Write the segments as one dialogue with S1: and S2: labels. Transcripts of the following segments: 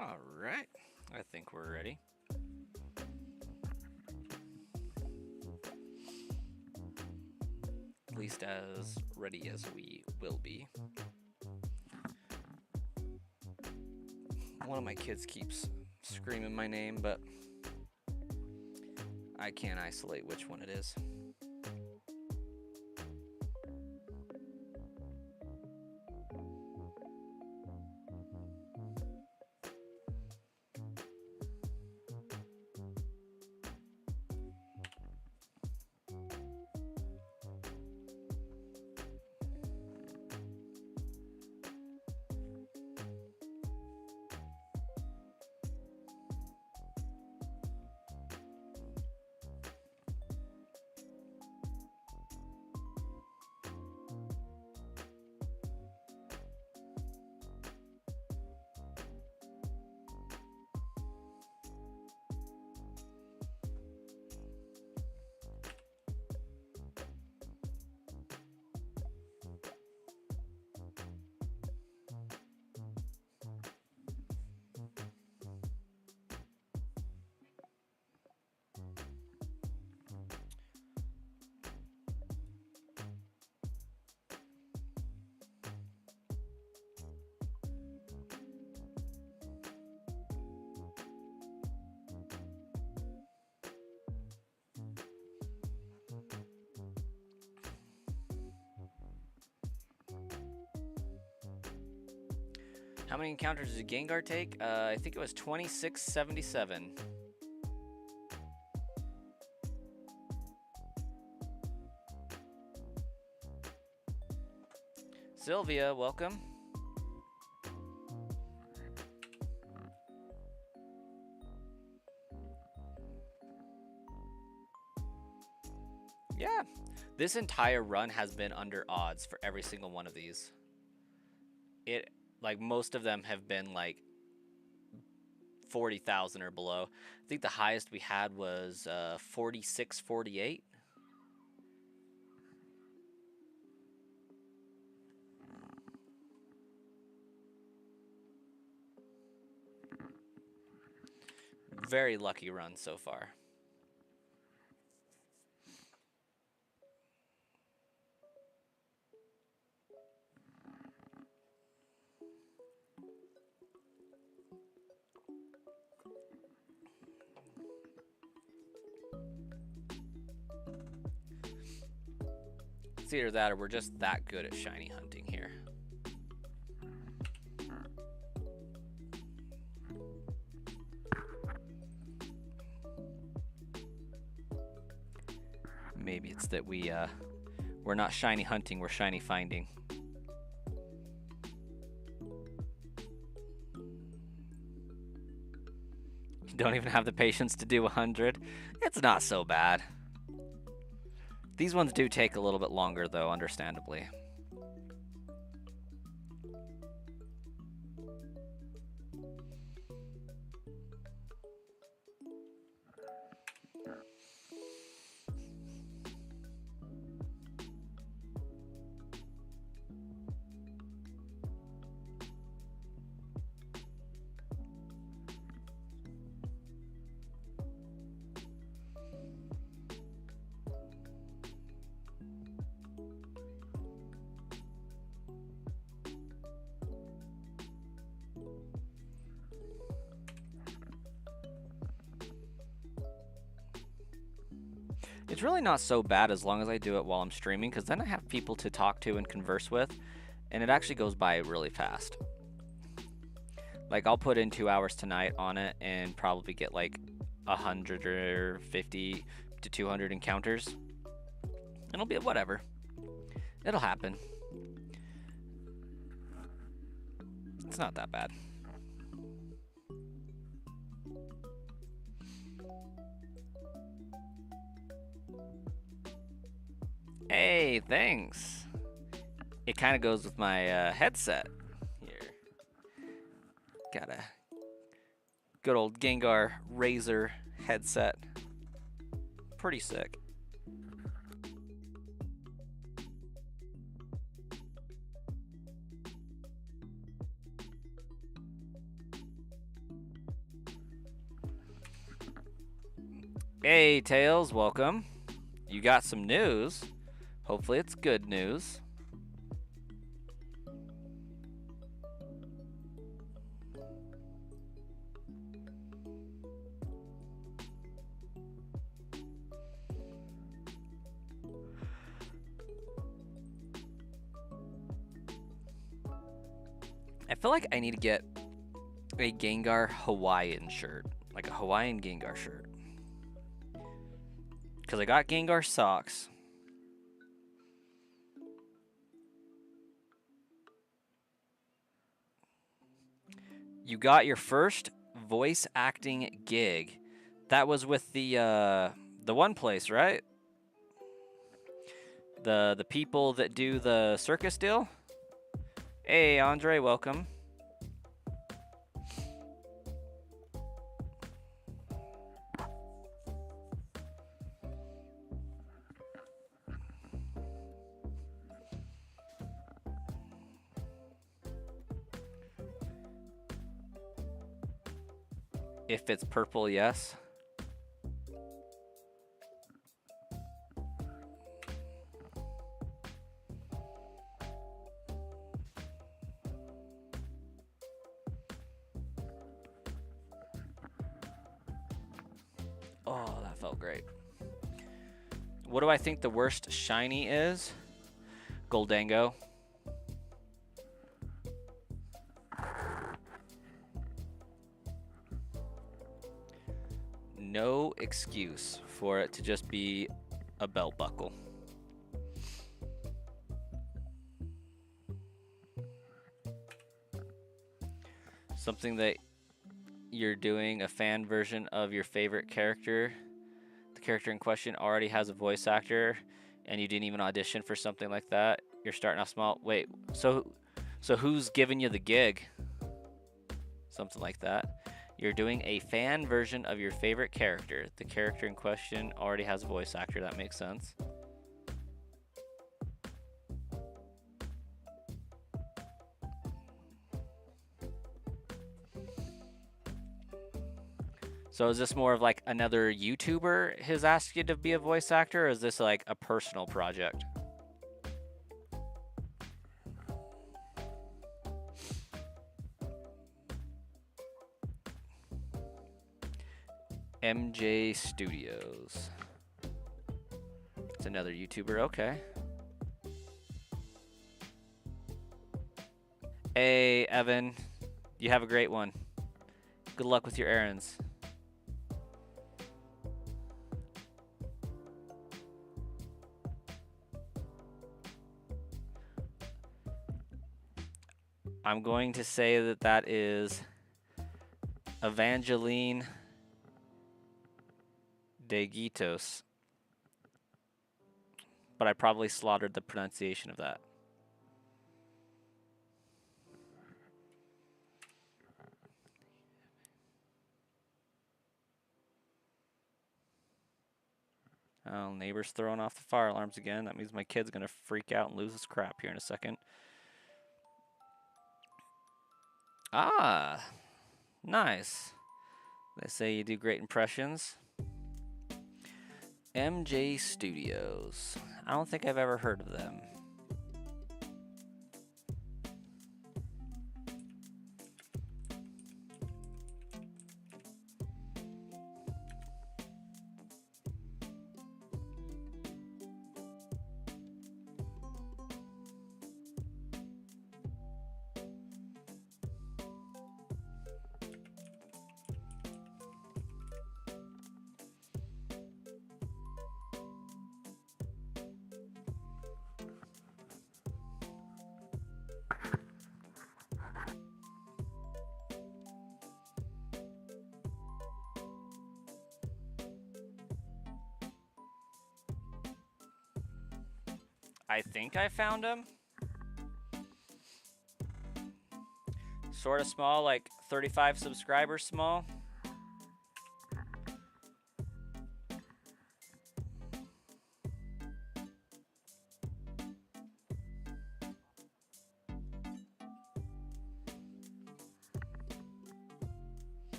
S1: All right, I think we're ready. At least as ready as we will be. One of my kids keeps screaming my name, but I can't isolate which one it is. How many encounters did Gengar take? I think it was 2677. Sylvia, welcome. Yeah, this entire run has been under odds for every single one of these. Like most of them have been like 40,000 or below. I think the highest we had was 4648. Very lucky run so far. It's either that or we're just that good at shiny hunting here. Maybe it's that we're not shiny hunting, we're shiny finding. You don't even have the patience to do 100. It's not so bad. These ones do take a little bit longer though, understandably. It's really not so bad as long as I do it while I'm streaming, because then I have people to talk to and converse with, and it actually goes by really fast. Like, I'll put in 2 hours tonight on it and probably get like 150 to 200 encounters. It'll be whatever. It'll happen. It's not that bad. Hey, thanks. It kind of goes with my headset here. Got a good old Gengar Razor headset. Pretty sick. Hey, Tails, welcome. You got some news. Hopefully it's good news. I feel like I need to get a Gengar Hawaiian shirt. Like a Hawaiian Gengar shirt. Because I got Gengar socks. You got your first voice acting gig. That was with the one place, right? The people that do the circus deal? Hey, Andre, welcome. If it's purple, yes. Oh, that felt great. What do I think the worst shiny is? Goldango. No excuse for it to just be a belt buckle. Something that you're doing a fan version of your favorite character. The character in question already has a voice actor, and you didn't even audition for something like that. You're starting off small. Wait, so who's giving you the gig? Something like that. You're doing a fan version of your favorite character. The character in question already has a voice actor. That makes sense. So is this more of like another YouTuber has asked you to be a voice actor, or is this like a personal project? MJ Studios. It's another YouTuber, okay. Hey, Evan. You have a great one. Good luck with your errands. I'm going to say that that is Evangeline de Guitos. But I probably slaughtered the pronunciation of that. Oh, neighbor's throwing off the fire alarms again. That means my kid's going to freak out and lose his crap here in a second. Ah, nice. They say you do great impressions. MJ Studios. I don't think I've ever heard of them. I think I found him. Sort of small, like 35 subscribers small.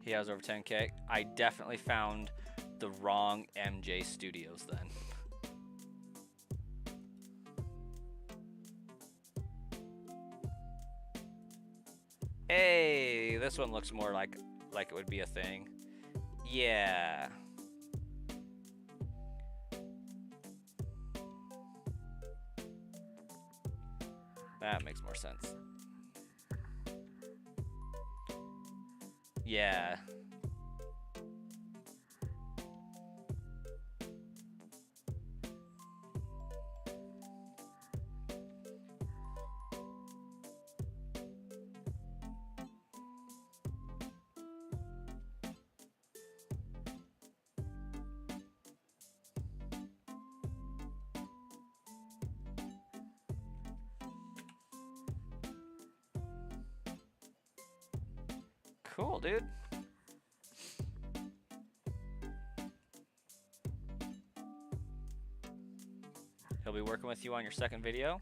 S1: He has over 10K. I definitely found the wrong MJ Studios then. Hey, this one looks more like it would be a thing. Yeah. That makes more sense. Yeah. Cool, dude. He'll be working with you on your second video.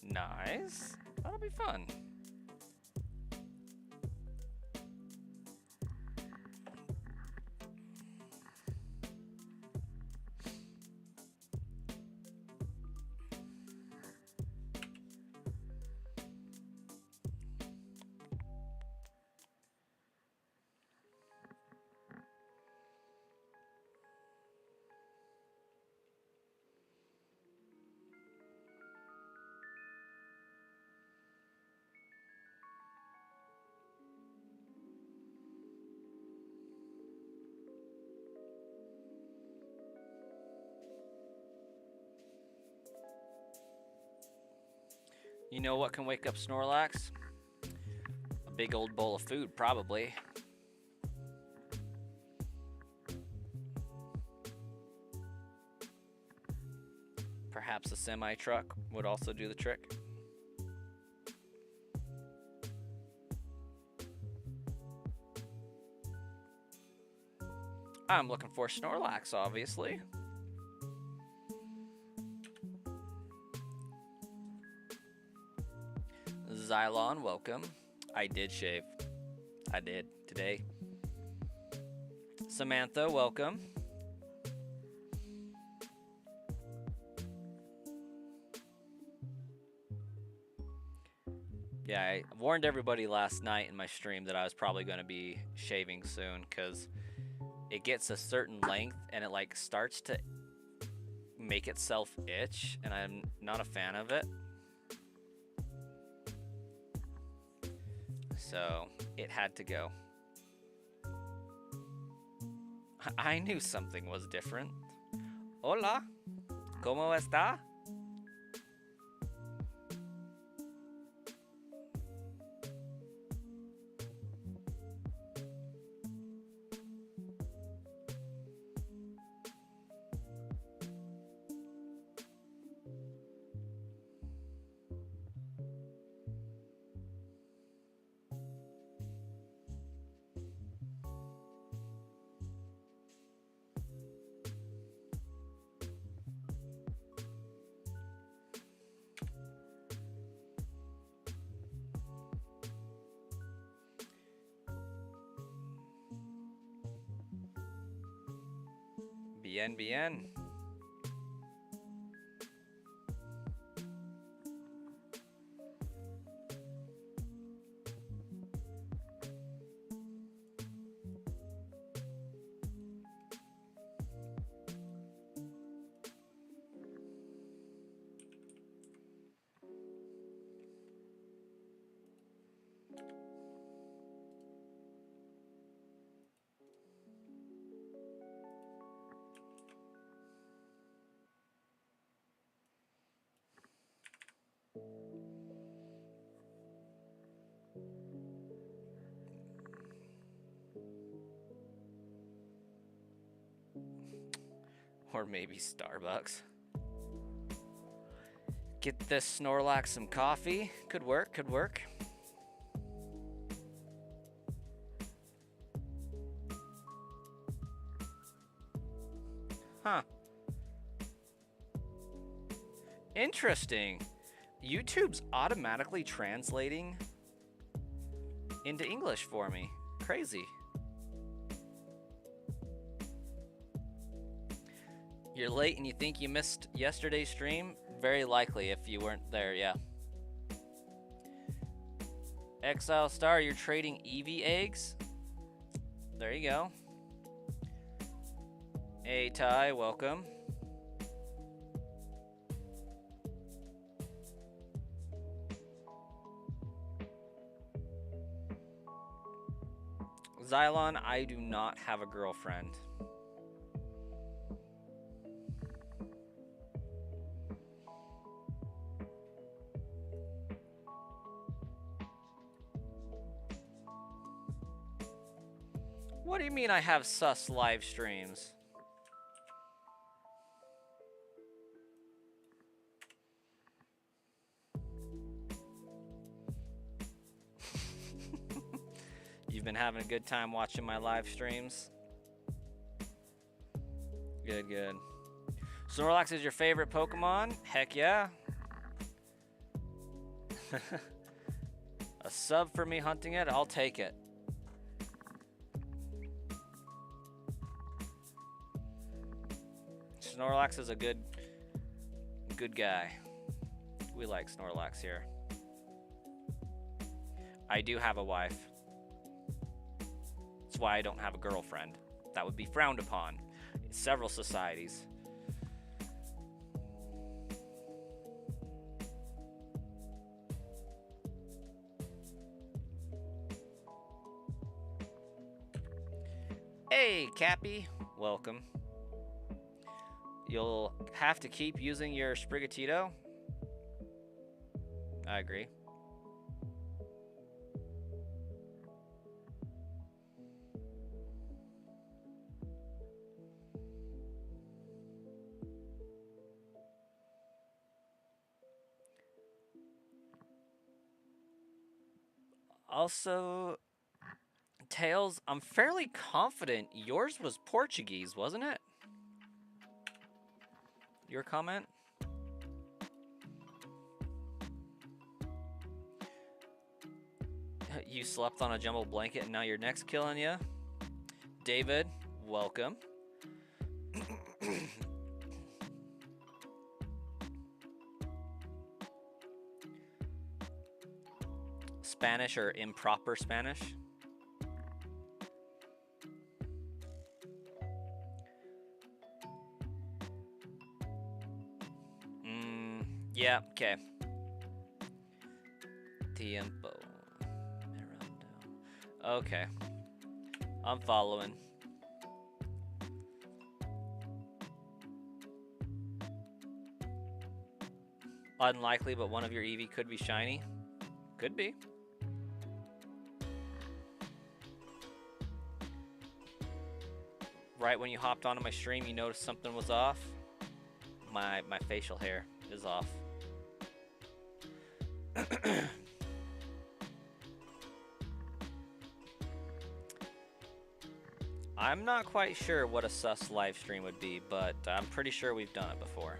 S1: Nice. That'll be fun. You know what can wake up Snorlax? A big old bowl of food, probably. Perhaps a semi-truck would also do the trick. I'm looking for Snorlax, obviously. Xylon, welcome. I did shave. I did today. Samantha, welcome. Yeah, I warned everybody last night in my stream that I was probably going to be shaving soon because it gets a certain length and it like starts to make itself itch, and I'm not a fan of it. So it had to go. I knew something was different. Hola, ¿cómo está? Bien, bien. Or maybe Starbucks. Get this Snorlax some coffee. Could work, could work. Huh. Interesting. YouTube's automatically translating into English for me. Crazy. You're late and you think you missed yesterday's stream? Very likely if you weren't there, yeah. Exile Star, you're trading Eevee eggs? There you go. Hey Ty, welcome. Xylon, I do not have a girlfriend. What do you mean I have sus live streams? You've been having a good time watching my live streams? Good, good. Snorlax is your favorite Pokemon? Heck yeah. A sub for me hunting it? I'll take it. Snorlax is a good guy. We like Snorlax here. I do have a wife. That's why I don't have a girlfriend. That would be frowned upon in several societies. Hey, Cappy. Welcome. You'll have to keep using your Sprigatito. I agree. Also, Tails, I'm fairly confident yours was Portuguese, wasn't it? Your comment? You slept on a jumbo blanket and now your neck's killing you? David, welcome. Spanish or improper Spanish? Yeah, okay. Tiempo. Okay. I'm following. Unlikely, but one of your Eevee could be shiny. Could be. Right when you hopped onto my stream, you noticed something was off. My facial hair is off. I'm not quite sure what a sus live stream would be, but I'm pretty sure we've done it before.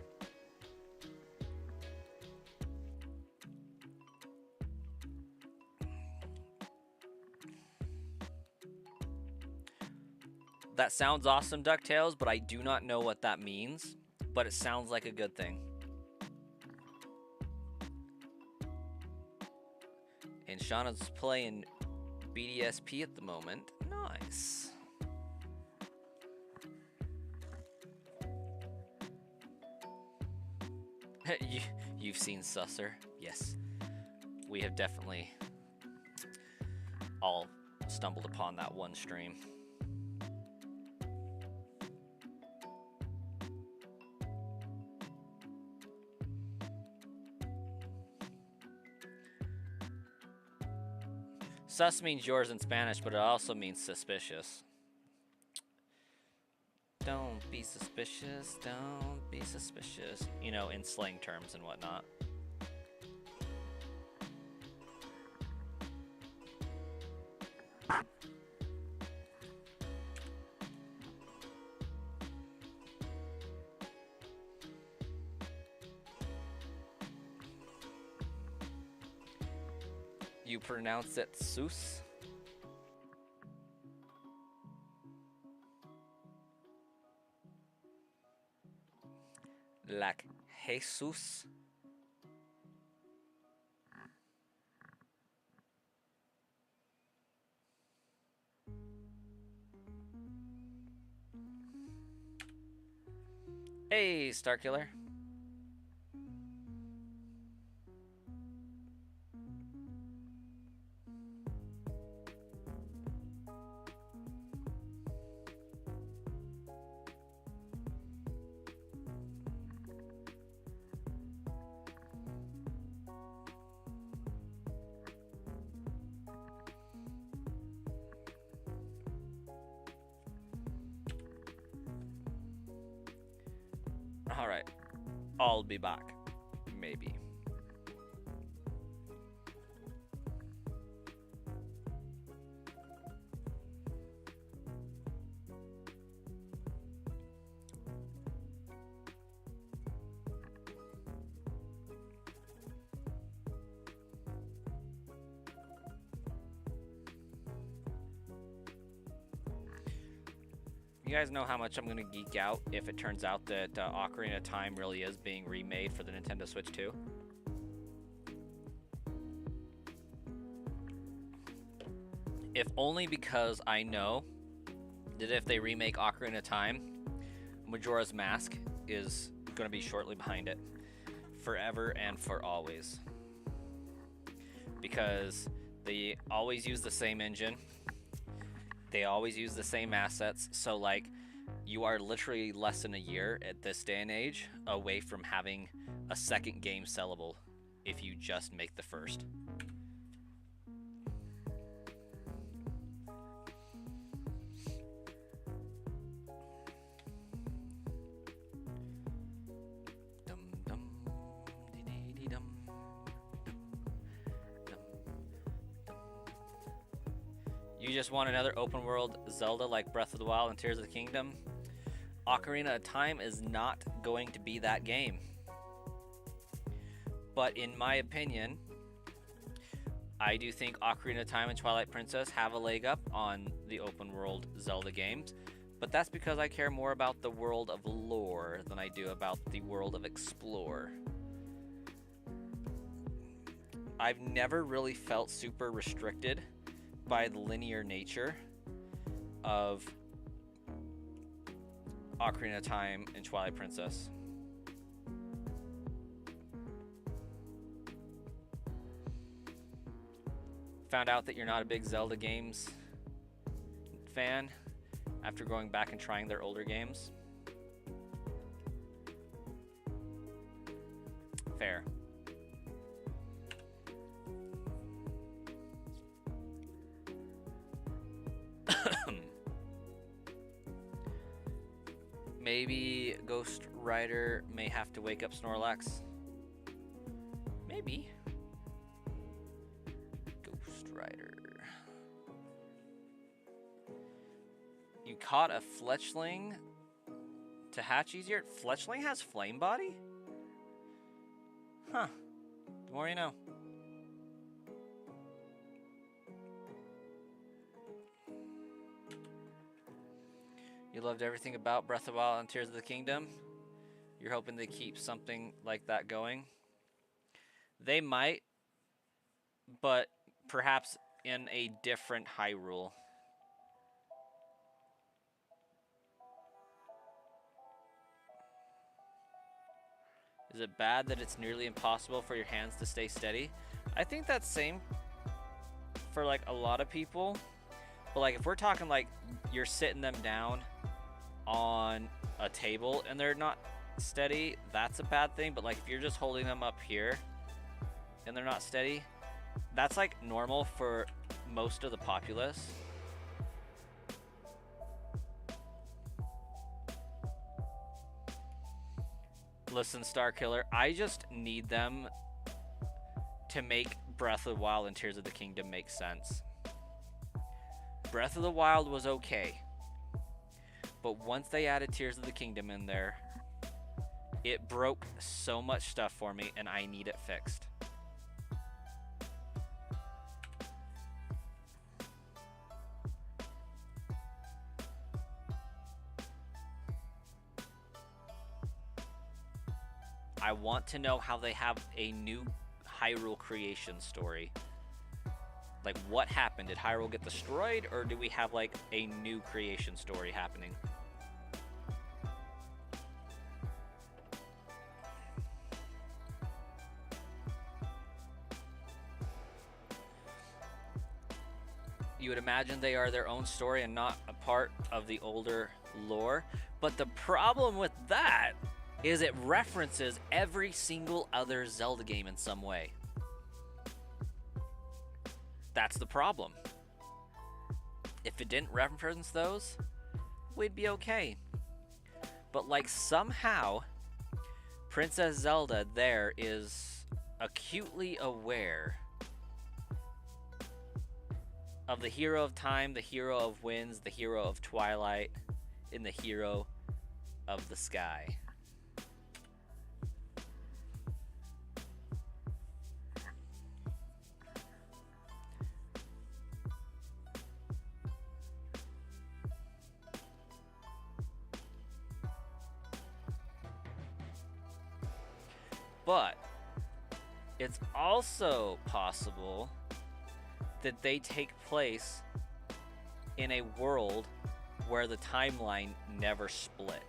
S1: That sounds awesome, DuckTales, but I do not know what that means, but it sounds like a good thing. And Shauna's playing BDSP at the moment. Nice. You've seen Susser? Yes. We have definitely all stumbled upon that one stream. Sus means yours in Spanish, but it also means suspicious. Don't be suspicious, don't be suspicious. You know, in slang terms and whatnot. You pronounce it sus? Like Jesus. Hey, Starkiller. Alright. I'll be back. Maybe. You guys know how much I'm going to geek out if it turns out that Ocarina of Time really is being remade for the Nintendo Switch 2? If only because I know that if they remake Ocarina of Time, Majora's Mask is going to be shortly behind it. Forever and for always. Because they always use the same engine. They always use the same assets, so like you are literally less than a year at this day and age away from having a second game sellable if you just make the first. You just want another open world Zelda like Breath of the Wild and Tears of the Kingdom? Ocarina of Time is not going to be that game. But in my opinion, I do think Ocarina of Time and Twilight Princess have a leg up on the open world Zelda games. But that's because I care more about the world of lore than I do about the world of explore. I've never really felt super restricted by the linear nature of Ocarina of Time and Twilight Princess. Found out that you're not a big Zelda games fan after going back and trying their older games. Fair. Maybe Ghost Rider may have to wake up Snorlax. Maybe. Ghost Rider. You caught a Fletchling to hatch easier? Fletchling has Flame Body? Huh. The more you know. You loved everything about Breath of the Wild and Tears of the Kingdom. You're hoping they keep something like that going. They might, but perhaps in a different Hyrule. Is it bad that it's nearly impossible for your hands to stay steady? I think that's same for like a lot of people. But like if we're talking like you're sitting them down on a table and they're not steady, that's a bad thing. But like if you're just holding them up here and they're not steady, that's like normal for most of the populace. Listen, Starkiller, I just need them to make Breath of the Wild and Tears of the Kingdom make sense. Breath of the Wild was okay, but once they added Tears of the Kingdom in there, it broke so much stuff for me, and I need it fixed. I want to know how they have a new Hyrule creation story. Like, what happened? Did Hyrule get destroyed, or do we have, like, a new creation story happening? You would imagine they are their own story and not a part of the older lore. But the problem with that is it references every single other Zelda game in some way. That's the problem. If it didn't reference those, we'd be okay. But like somehow, Princess Zelda there is acutely aware of the hero of time, the hero of winds, the hero of twilight, and the hero of the sky. But it's also possible that they take place in a world where the timeline never split.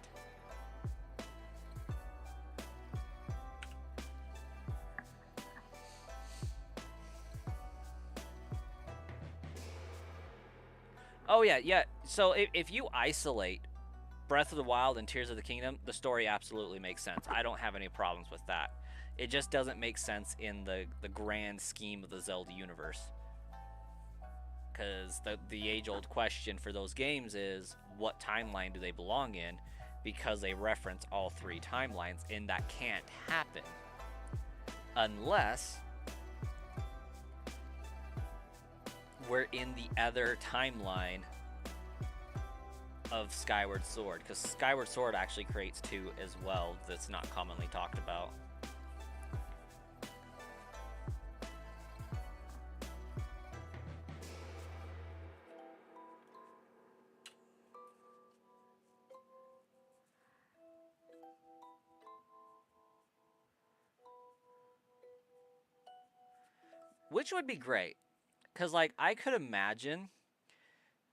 S1: Oh yeah. So if you isolate Breath of the Wild and Tears of the Kingdom, the story absolutely makes sense. I don't have any problems with that. It just doesn't make sense in the grand scheme of the Zelda universe. Because the age-old question for those games is, what timeline do they belong in? Because they reference all three timelines, and that can't happen unless we're in the other timeline of Skyward Sword. Because Skyward Sword actually creates two as well that's not commonly talked about. Which would be great, because like I could imagine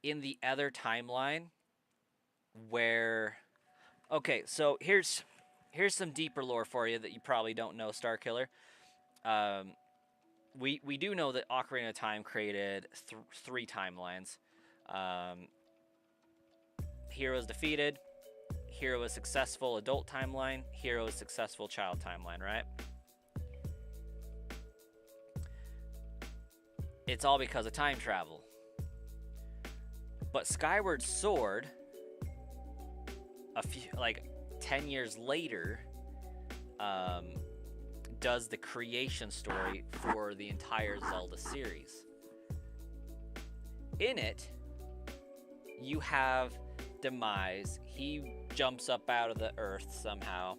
S1: in the other timeline where, okay, so here's some deeper lore for you that you probably don't know, Starkiller. We do know that Ocarina of Time created three timelines. Hero is defeated, hero is successful adult timeline, hero is successful child timeline, right? It's all because of time travel. But Skyward Sword, a few, like 10 years later, does the creation story for the entire Zelda series. In it, you have Demise. He jumps up out of the earth somehow,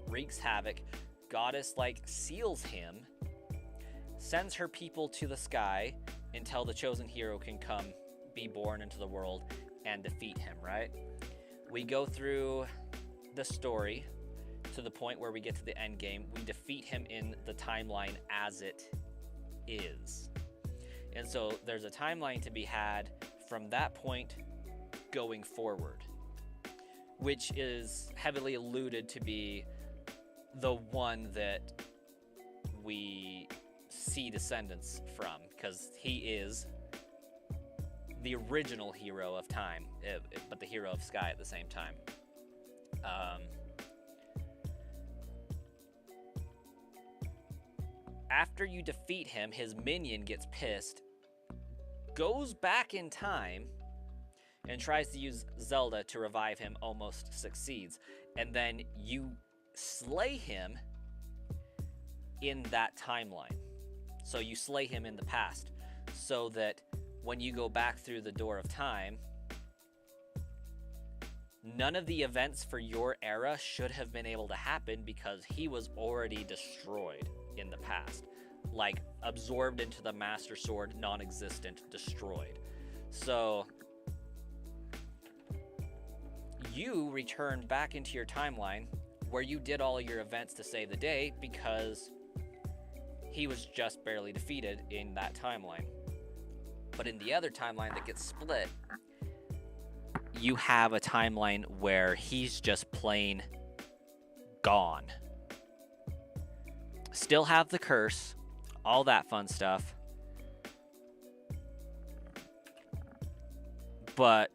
S1: wreaks havoc. Goddess seals him, sends her people to the sky until the chosen hero can come, be born into the world, and defeat him, right? We go through the story to the point where we get to the end game. We defeat him in the timeline as it is. And so there's a timeline to be had from that point going forward, which is heavily alluded to be the one that we see descendants from, because he is the original hero of time, but the hero of sky at the same time. After you defeat him, his minion gets pissed, goes back in time, and tries to use Zelda to revive him, almost succeeds. And then you slay him in that timeline. So you slay him in the past, so that when you go back through the door of time, none of the events for your era should have been able to happen because he was already destroyed in the past. Like, absorbed into the Master Sword, non-existent, destroyed. So you return back into your timeline, where you did all of your events to save the day because he was just barely defeated in that timeline. But in the other timeline that gets split, you have a timeline where he's just plain gone. Still have the curse, all that fun stuff. But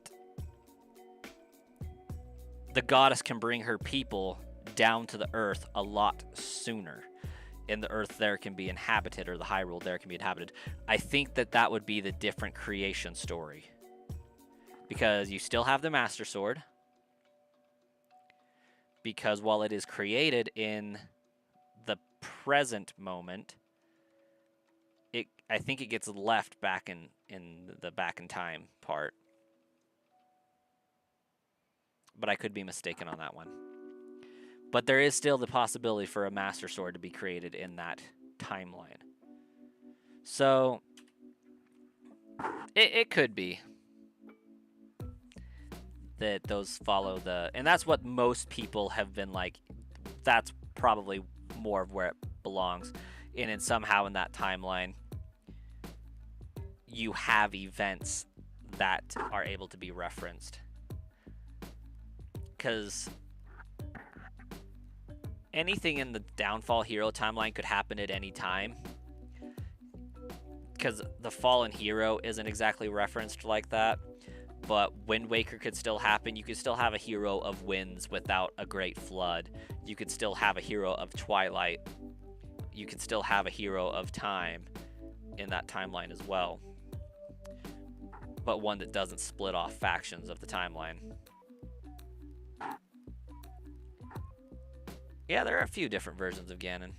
S1: the goddess can bring her people down to the earth a lot sooner. And the earth there can be inhabited, or the Hyrule there can be inhabited. I think that would be the different creation story. Because you still have the Master Sword. Because while it is created in the present moment, I think it gets left back in the back in time part. But I could be mistaken on that one. But there is still the possibility for a Master Sword to be created in that timeline. So, it could be that those follow the... And that's what most people have been like, that's probably more of where it belongs. And somehow in that timeline, you have events that are able to be referenced. Because anything in the Downfall hero timeline could happen at any time. Because the fallen hero isn't exactly referenced like that. But Wind Waker could still happen. You could still have a hero of winds without a great flood. You could still have a hero of twilight. You could still have a hero of time in that timeline as well. But one that doesn't split off factions of the timeline. Yeah, there are a few different versions of Ganon.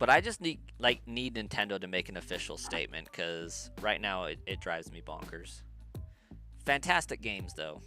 S1: But I just need Nintendo to make an official statement, because right now it drives me bonkers. Fantastic games, though.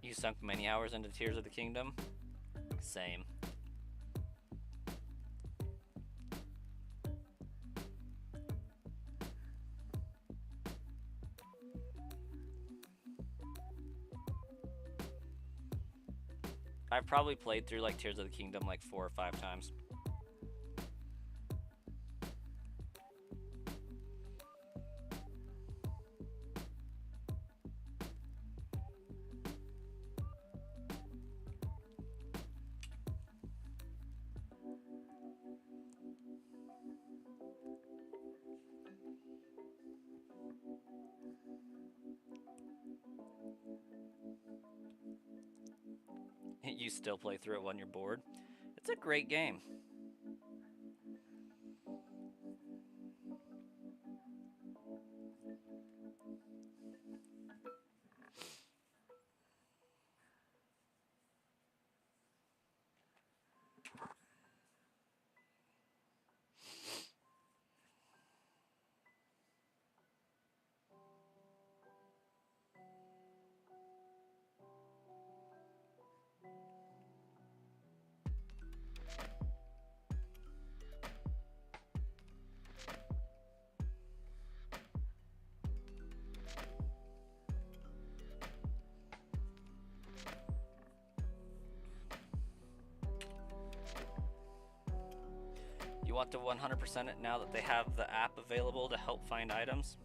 S1: You sunk many hours into Tears of the Kingdom? Same. I've probably played through like Tears of the Kingdom like 4 or 5 times. You still play through it when you're bored. It's a great game. You want to 100% it now that they have the app available to help find items?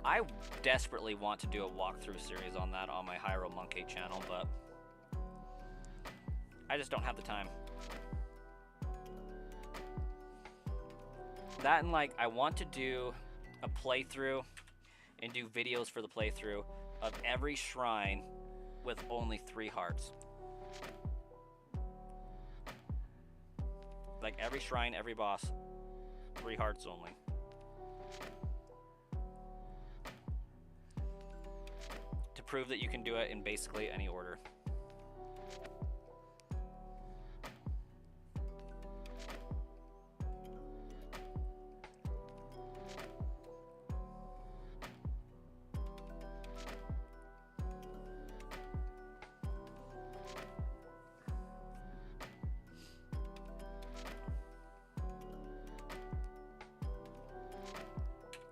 S1: I desperately want to do a walkthrough series on that on my Hyrule Monkey channel, but I just don't have the time. That and like, I want to do a playthrough and do videos for the playthrough of every shrine with only 3 hearts. Like every shrine, every boss, 3 hearts only. To prove that you can do it in basically any order.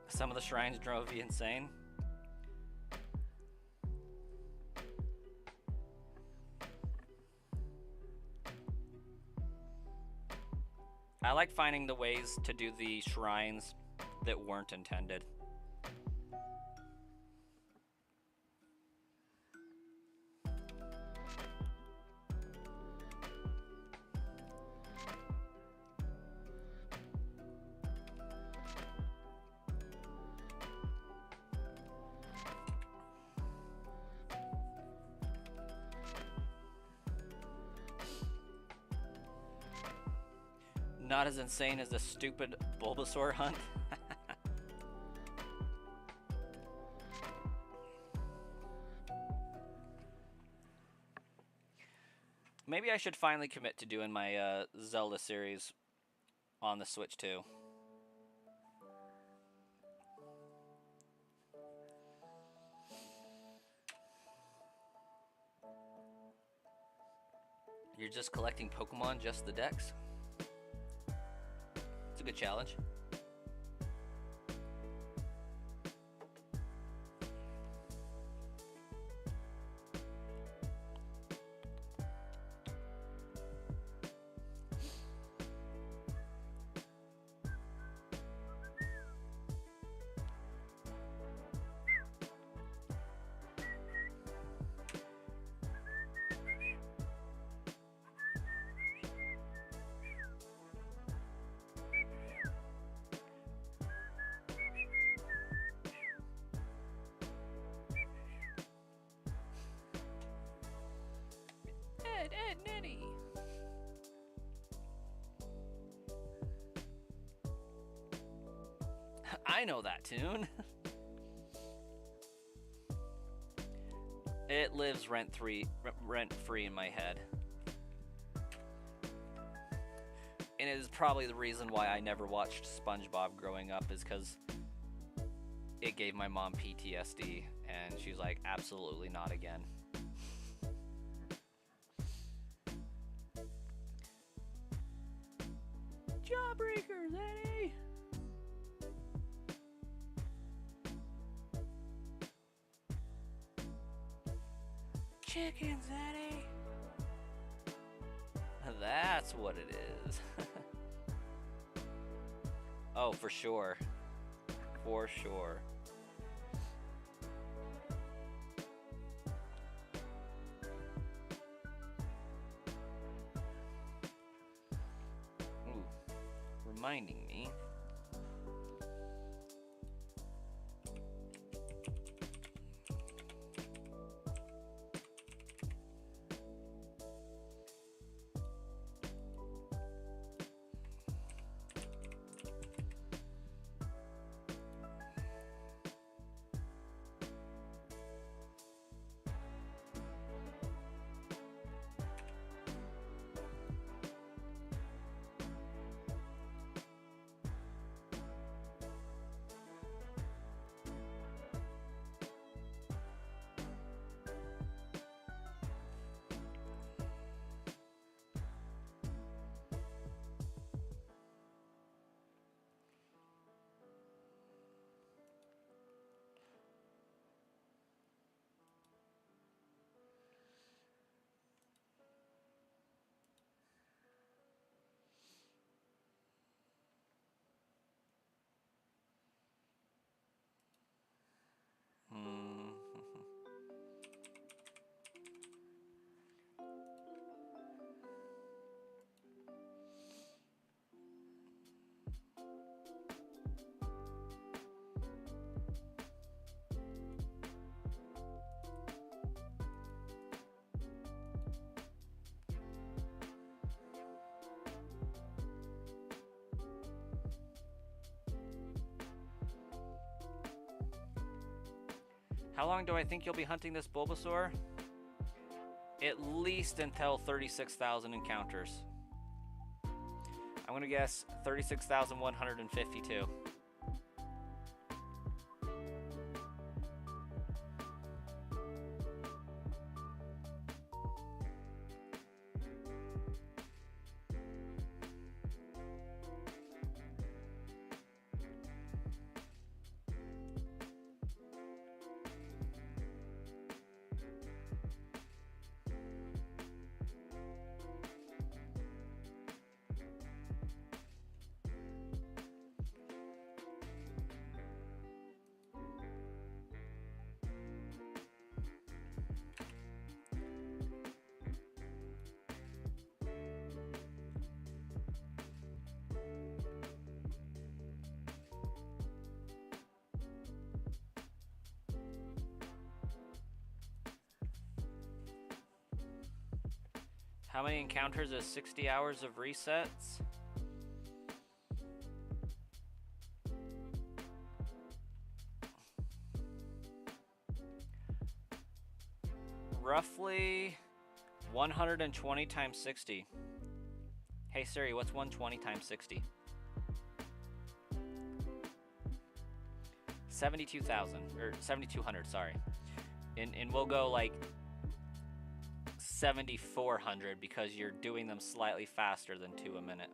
S1: Some of the shrines drove you insane. I like finding the ways to do the shrines that weren't intended. Not as insane as the stupid Bulbasaur hunt. Maybe I should finally commit to doing my Zelda series on the Switch too. You're just collecting Pokemon, just the decks? It's a good challenge. Ed, Nitty. I know that tune. It lives rent-free in my head. And it is probably the reason why I never watched SpongeBob growing up, is because it gave my mom PTSD, and she's like, absolutely not again. Jawbreakers, Eddie! Chickens, Eddie! That's what it is. Oh, for sure. For sure. Ooh, reminding me. How long do I think you'll be hunting this Bulbasaur? At least until 36,000 encounters. I'm gonna guess 36,152. How many encounters is 60 hours of resets? Roughly 120 times 60. Hey Siri, what's 120 times 60? 72,000, or 7,200, sorry. And we'll go like 7,400 because you're doing them slightly faster than 2 a minute.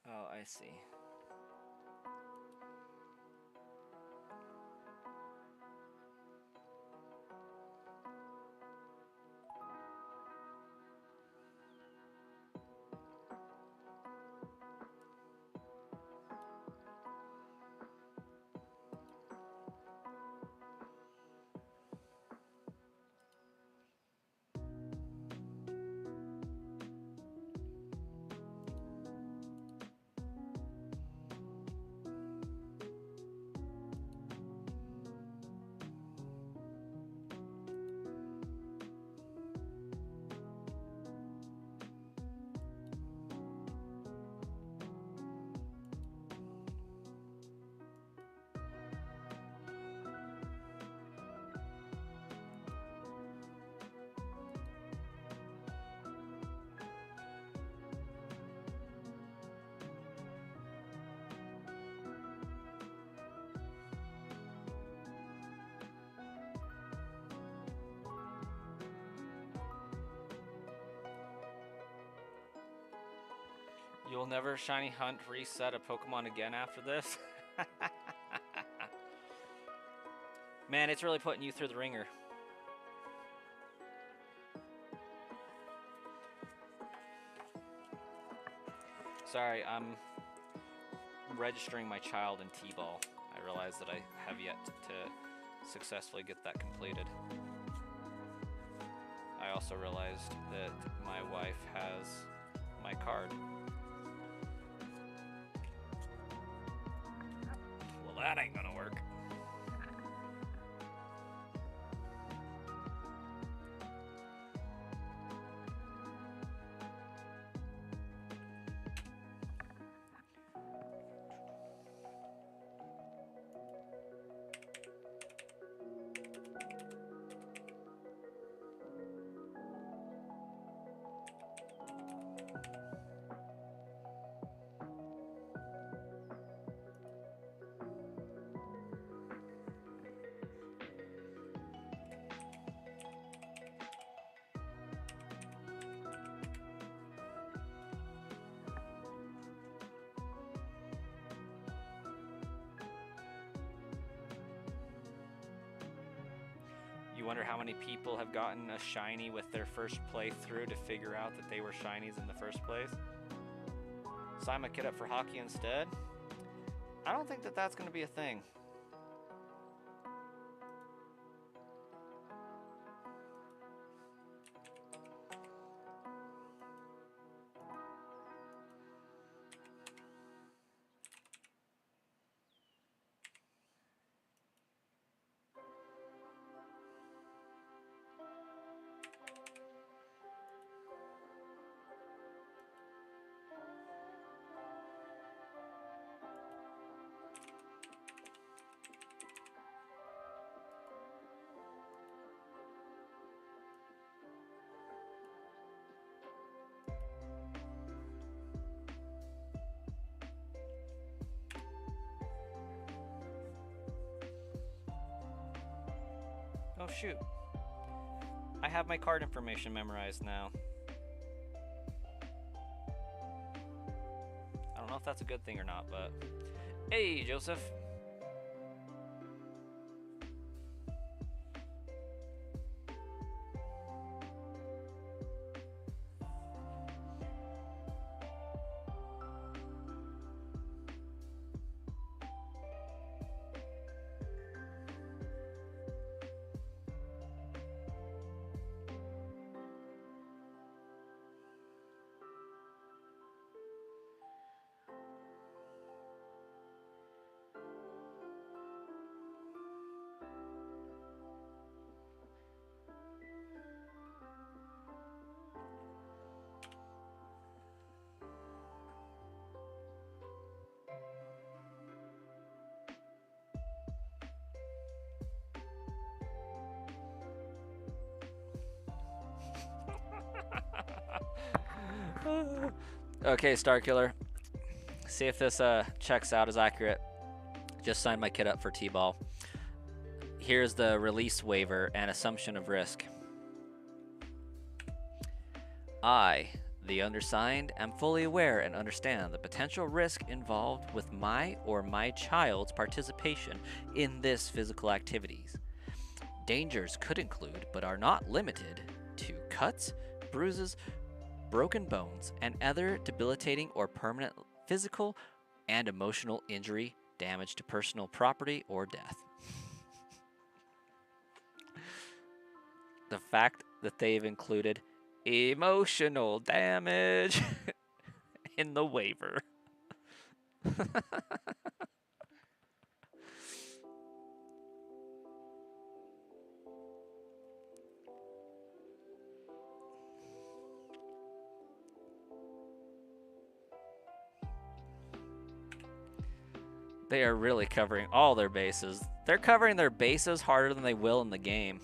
S1: Oh, I see. You'll never shiny hunt reset a Pokemon again after this? Man, it's really putting you through the ringer. Sorry, I'm registering my child in T-ball. I realize that I have yet to successfully get that completed. I also realized that my wife has my card. Well, that ain't gonna work. You wonder how many people have gotten a shiny with their first playthrough to figure out that they were shinies in the first place? Sign my kid up for hockey instead? I don't think that that's going to be a thing. Oh shoot. I have my card information memorized now. I don't know if that's a good thing or not, but... Hey, Joseph! Okay, Starkiller. See if this checks out as accurate. Just signed my kid up for T-ball. Here's the release waiver and assumption of risk. I, the undersigned, am fully aware and understand the potential risk involved with my or my child's participation in this physical activities. Dangers could include, but are not limited to, cuts, bruises, broken bones, and other debilitating or permanent physical and emotional injury, damage to personal property, or death. The fact that they've included emotional damage in the waiver. They are really covering all their bases. They're covering their bases harder than they will in the game.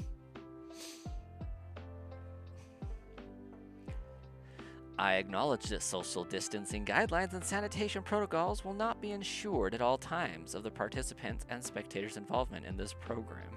S1: I acknowledge that social distancing guidelines and sanitation protocols will not be ensured at all times of the participants' and spectators' involvement in this program.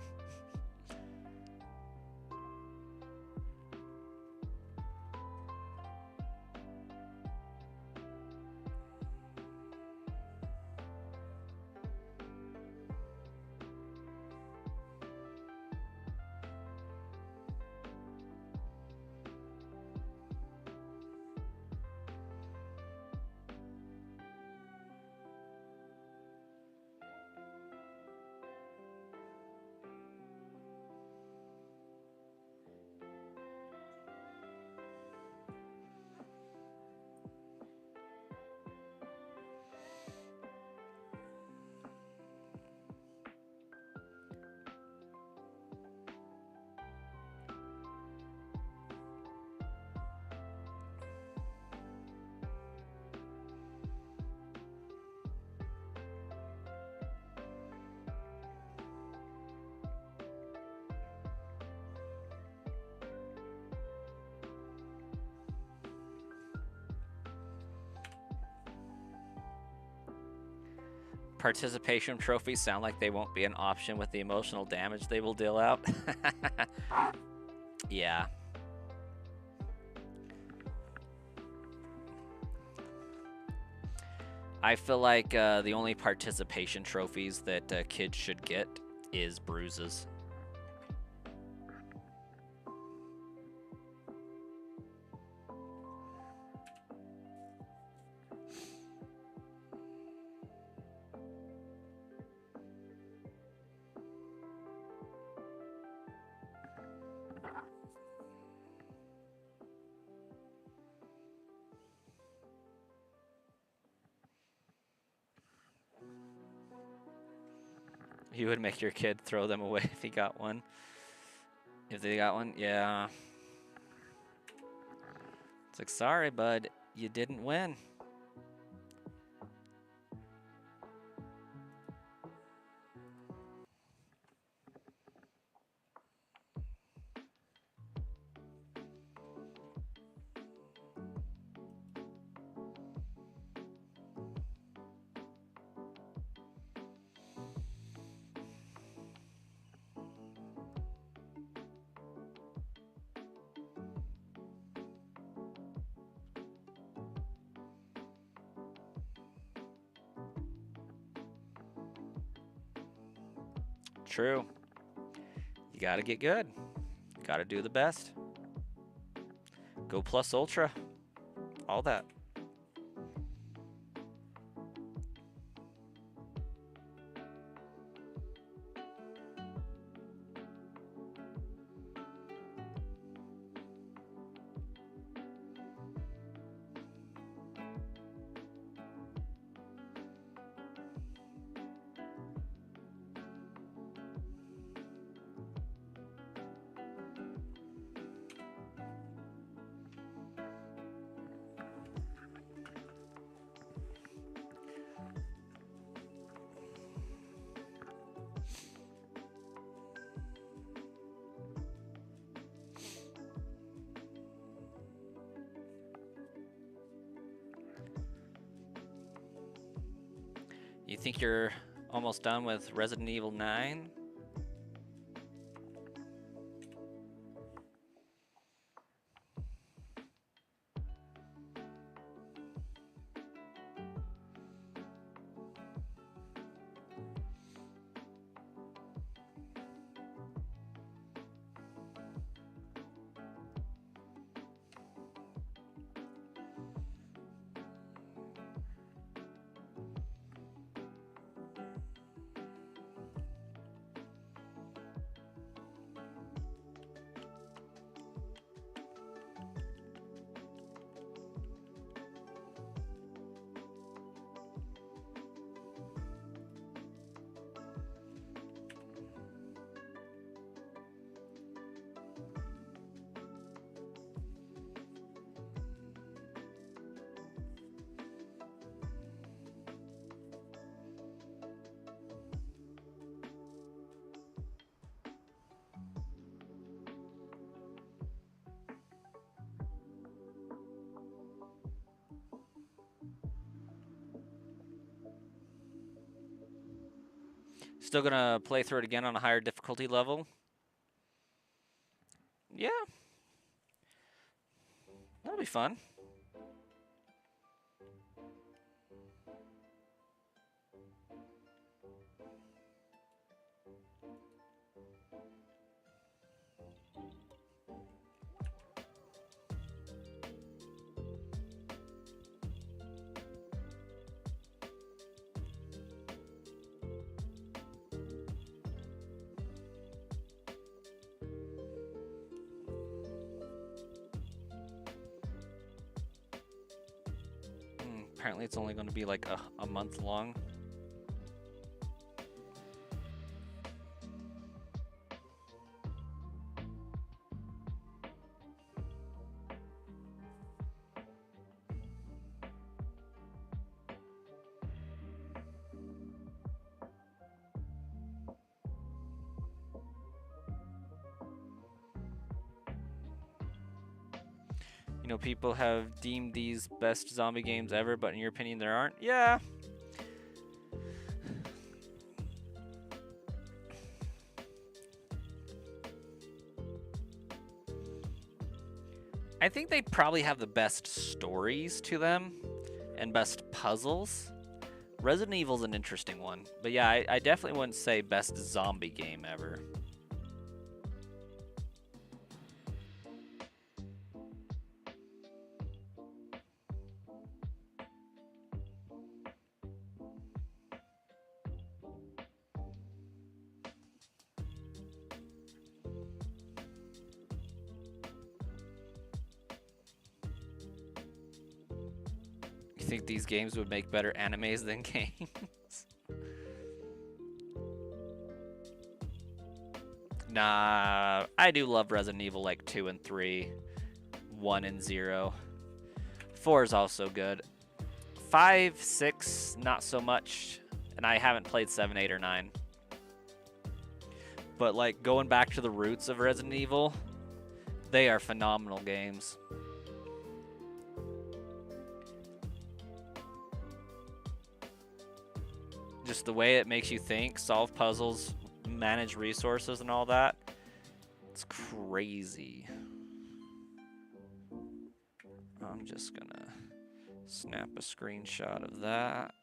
S1: Participation trophies sound like they won't be an option with the emotional damage they will deal out. Yeah. I feel like the only participation trophies that kids should get is bruises. You would make your kid throw them away if he got one. If they got one, yeah. It's like, sorry, bud, you didn't win. True. You gotta get good. Gotta do the best. Go plus ultra. All that. You think you're almost done with Resident Evil 9? Still gonna play through it again on a higher difficulty level? Yeah. That'll be fun. Apparently it's only going to be like a month long. You know, people have deemed these best zombie games ever, but in your opinion there aren't? Yeah. I think they probably have the best stories to them and best puzzles. Resident Evil's an interesting one. But yeah, I definitely wouldn't say best zombie game ever. You think these games would make better animes than games? Nah, I do love Resident Evil like 2 and 3, 1 and 0. 4 is also good. 5, 6, not so much. And I haven't played 7, 8, or 9. But like going back to the roots of Resident Evil, they are phenomenal games. Just the way it makes you think, solve puzzles, manage resources and all that. It's crazy. I'm just gonna snap a screenshot of that.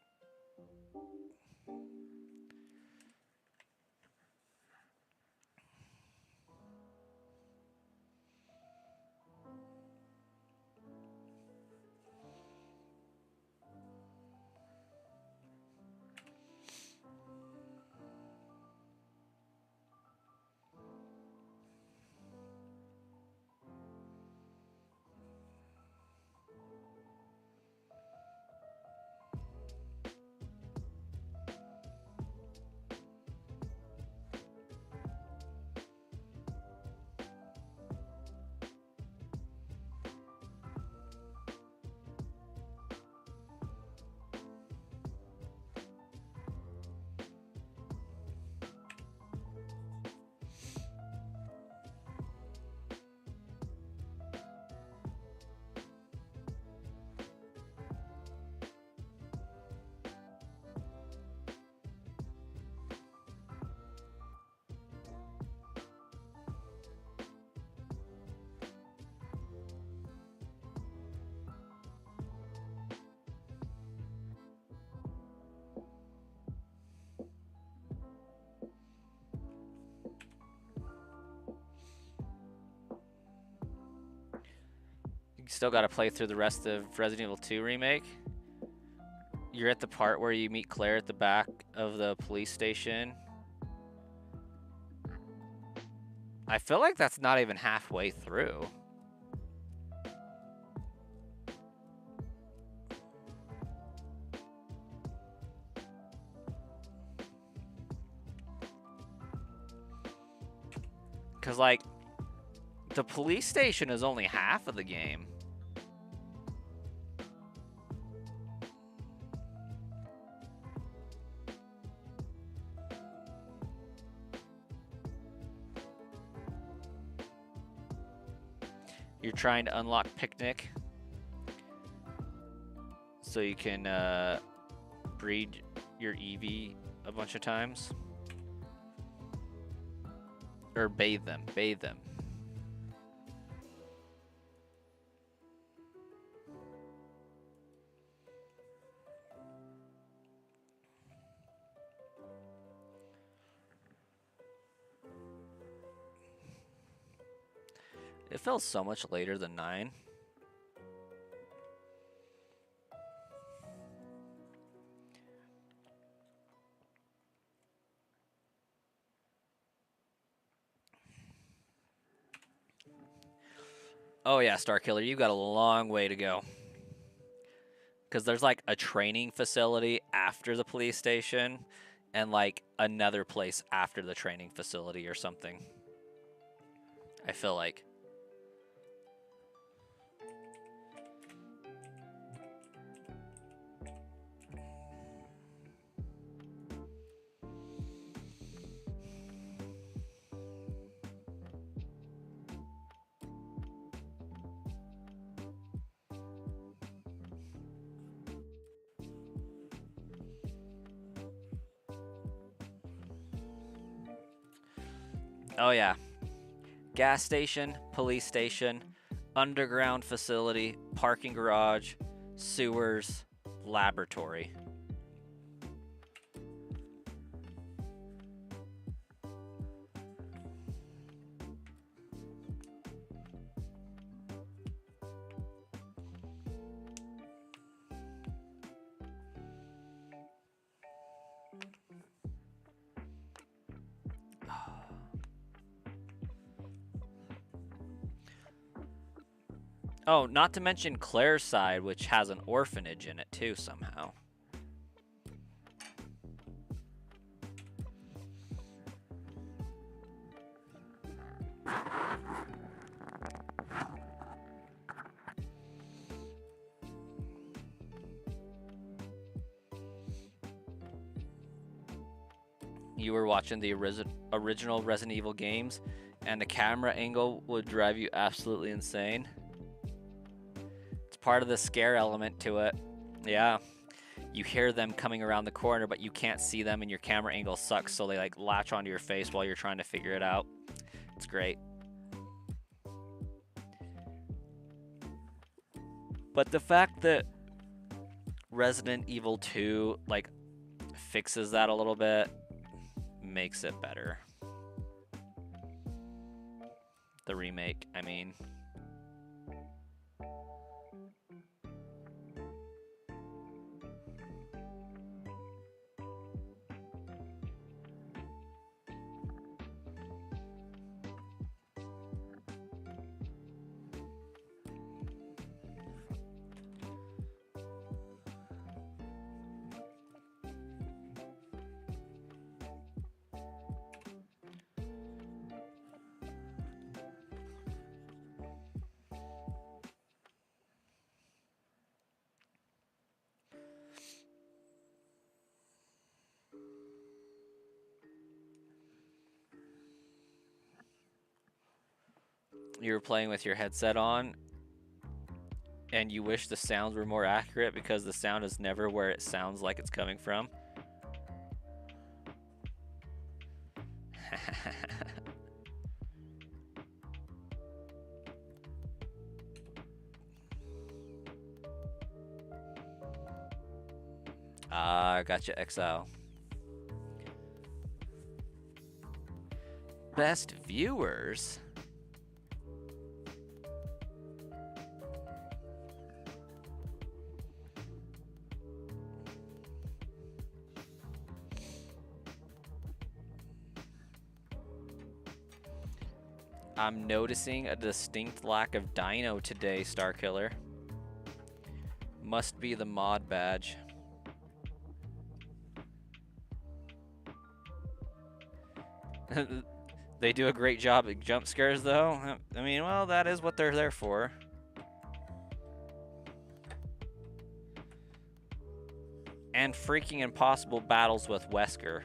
S1: You still got to play through the rest of Resident Evil 2 Remake. You're at the part where you meet Claire at the back of the police station. I feel like that's not even halfway through. Because, like, the police station is only half of the game. You're trying to unlock Picnic so you can breed your Eevee a bunch of times. Or bathe them. Bathe them. It felt so much later than 9. Oh yeah, Starkiller, you've got a long way to go. Because there's like a training facility after the police station and like another place after the training facility or something. I feel like. Oh yeah. Gas station, police station, underground facility, parking garage, sewers, laboratory. Oh, not to mention Claire's side, which has an orphanage in it too somehow. You were watching the original Resident Evil games, and the camera angle would drive you absolutely insane. It's part of the scare element to it. Yeah. You hear them coming around the corner, but you can't see them, and your camera angle sucks, so they like latch onto your face while you're trying to figure it out. It's great. But the fact that Resident Evil 2 like fixes that a little bit makes it better. The remake, I mean. You were playing with your headset on, and you wish the sounds were more accurate because the sound is never where it sounds like it's coming from. Gotcha, XL. Best viewers? I'm noticing a distinct lack of dino today, Starkiller. Must be the mod badge. They do a great job at jump scares, though. I mean, well, that is what they're there for. And freaking impossible battles with Wesker.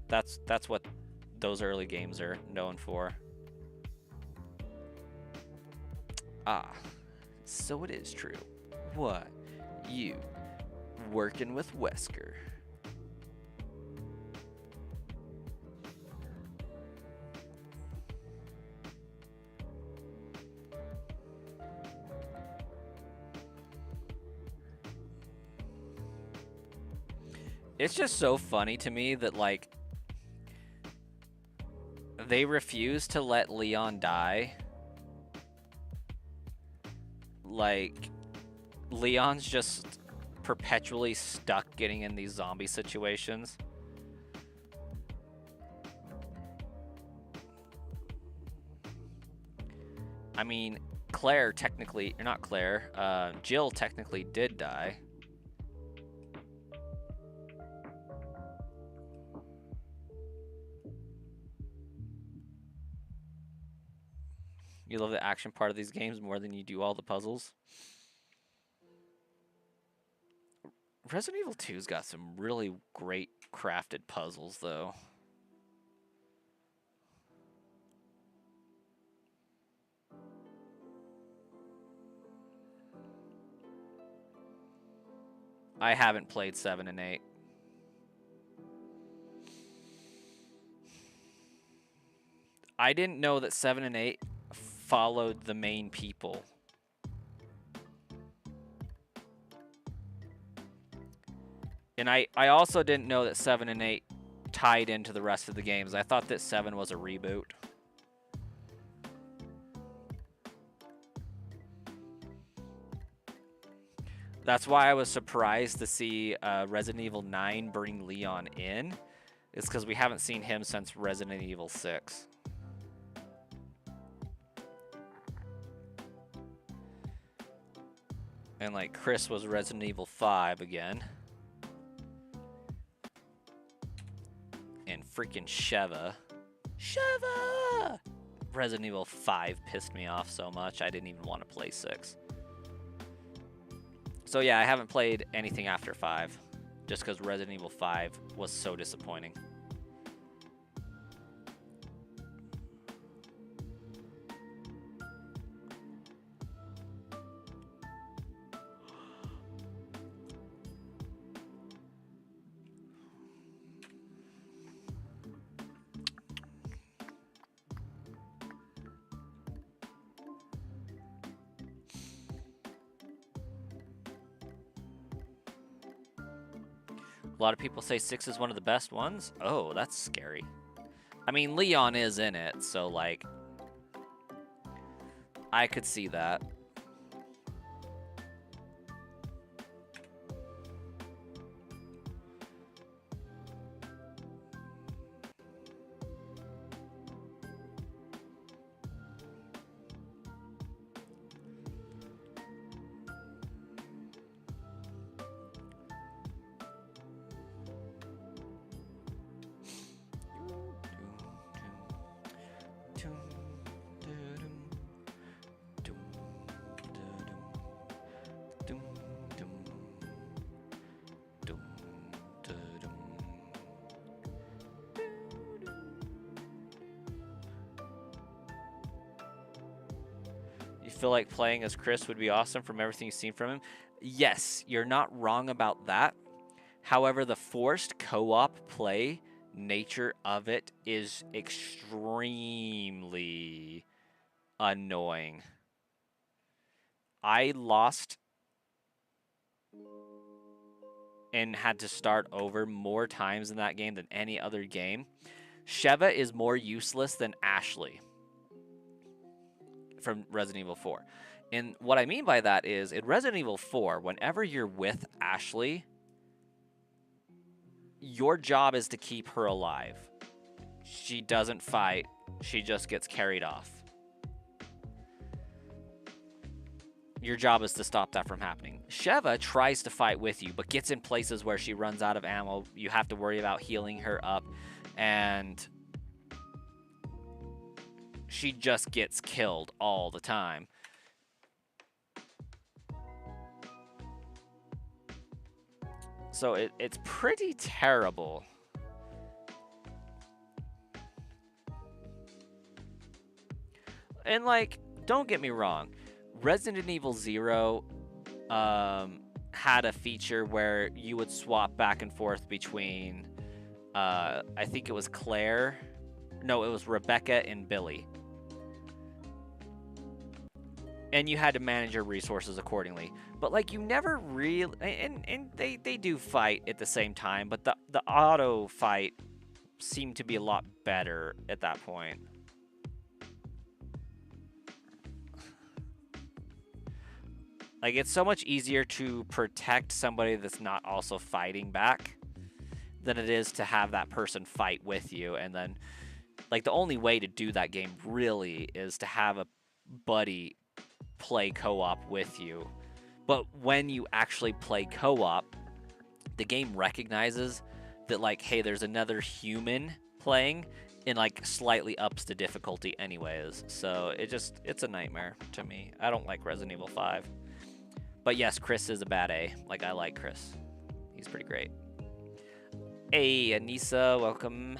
S1: That's what those early games are known for. Ah, so it is true. What? You working with Wesker? It's just so funny to me that, like, they refuse to let Leon die. Like, Leon's just perpetually stuck getting in these zombie situations. I mean, Claire technically, or not Claire, Jill technically did die. You love the action part of these games more than you do all the puzzles. Resident Evil 2's got some really great crafted puzzles, though. I haven't played 7 and 8. I didn't know that 7 and 8 followed the main people. And I also didn't know that 7 and 8 tied into the rest of the games. I thought that 7 was a reboot. That's why I was surprised to see Resident Evil 9 bring Leon in. It's because we haven't seen him since Resident Evil 6. And like Chris was Resident Evil 5 again. And freaking Sheva. Resident Evil 5 pissed me off so much I didn't even want to play 6. So yeah, I haven't played anything after 5. Just because Resident Evil 5 was so disappointing. A lot of people say 6 is one of the best ones. Oh, that's scary. I mean, Leon is in it, so like, I could see that. Feel like playing as Chris would be awesome from everything you've seen from him. Yes, you're not wrong about that. However, the forced co-op play nature of it is extremely annoying. I lost and had to start over more times in that game than any other game. Sheva is more useless than Ashley from Resident Evil 4. And what I mean by that is, in Resident Evil 4, whenever you're with Ashley, your job is to keep her alive. She doesn't fight, she just gets carried off. Your job is to stop that from happening. Sheva tries to fight with you, but gets in places where she runs out of ammo. You have to worry about healing her up, and she just gets killed all the time. So it's pretty terrible. And like, don't get me wrong, Resident Evil 0 had a feature where you would swap back and forth between, I think it was Claire. No, it was Rebecca and Billy. And you had to manage your resources accordingly. But like, you never really, and they do fight at the same time, but the auto fight seemed to be a lot better at that point. Like, it's so much easier to protect somebody that's not also fighting back than it is to have that person fight with you. And then, like, the only way to do that game really is to have a buddy play co-op with you. But when you actually play co-op, the game recognizes that, like, hey, there's another human playing, and like slightly ups the difficulty anyways. So it's a nightmare to me. I don't like Resident Evil 5. But yes, Chris is a bad A. Like, I like Chris. He's pretty great. Hey, Anissa, welcome.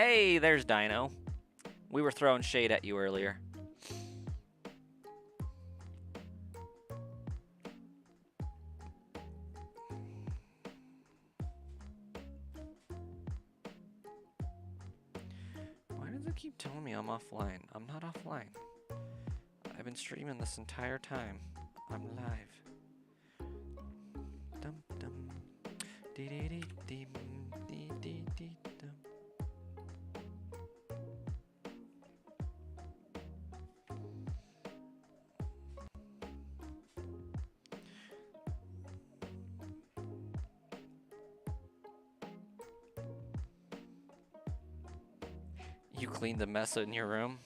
S1: Hey, there's Dino. We were throwing shade at you earlier. Why does it keep telling me I'm offline? I'm not offline. I've been streaming this entire time. I'm live. Dum dum. Dee dee dee dee dee dee dee dum. You cleaned the mess in your room?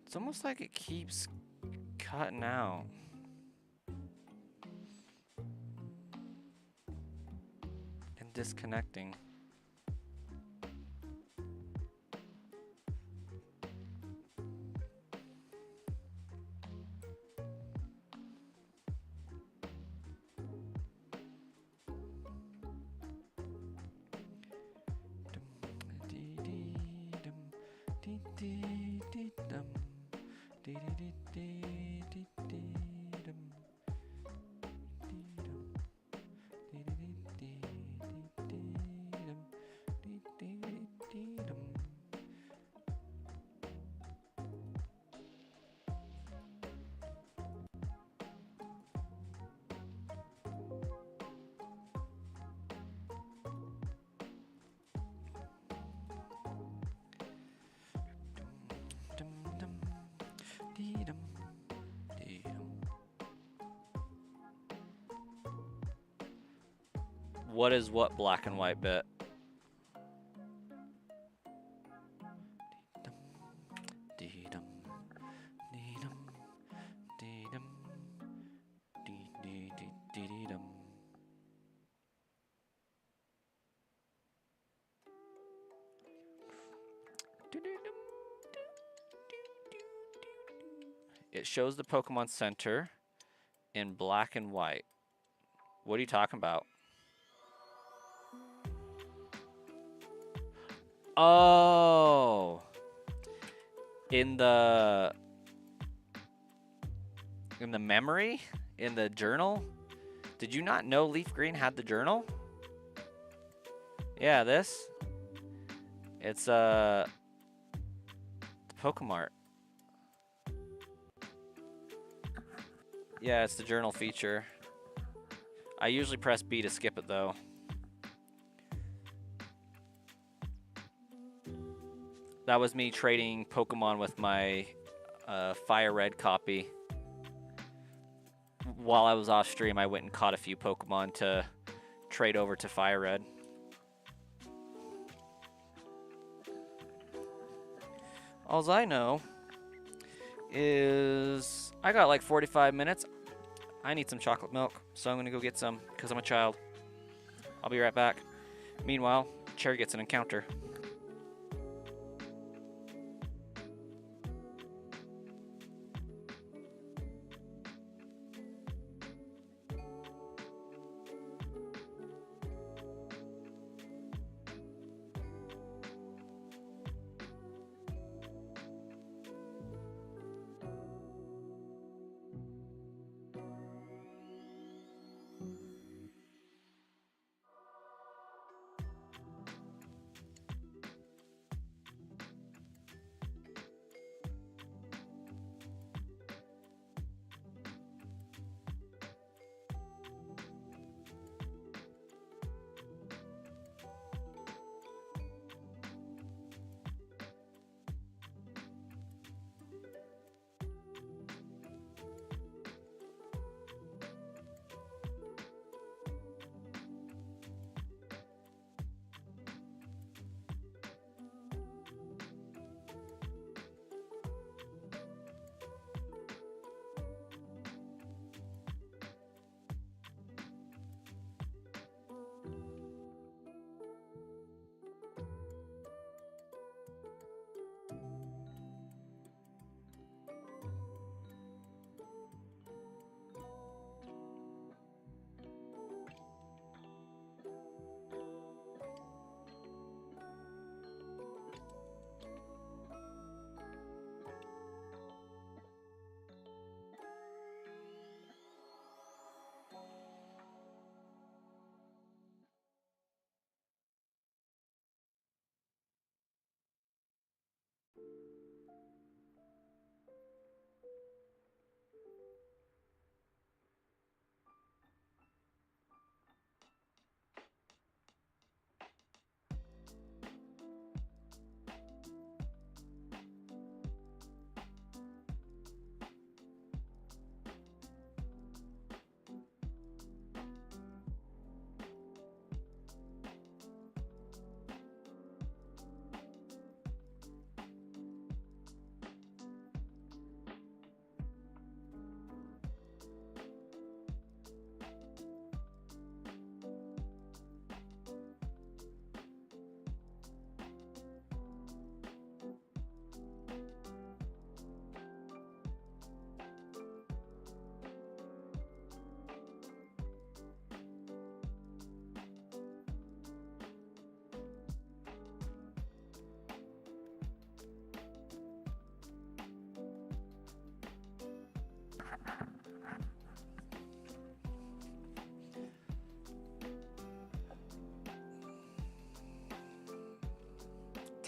S1: It's almost like it keeps cutting out. And disconnecting. What is what black and white bit? It shows the Pokemon Center in black and white. What are you talking about? Oh, in the memory, in the journal. Did you not know Leaf Green had the journal? Yeah, this. It's the Pokemart. Yeah, it's the journal feature. I usually press B to skip it though. That was me trading Pokemon with my Fire Red copy. While I was off stream, I went and caught a few Pokemon to trade over to Fire Red. All I know is I got like 45 minutes. I need some chocolate milk, so I'm going to go get some because I'm a child. I'll be right back. Meanwhile, Cherry gets an encounter.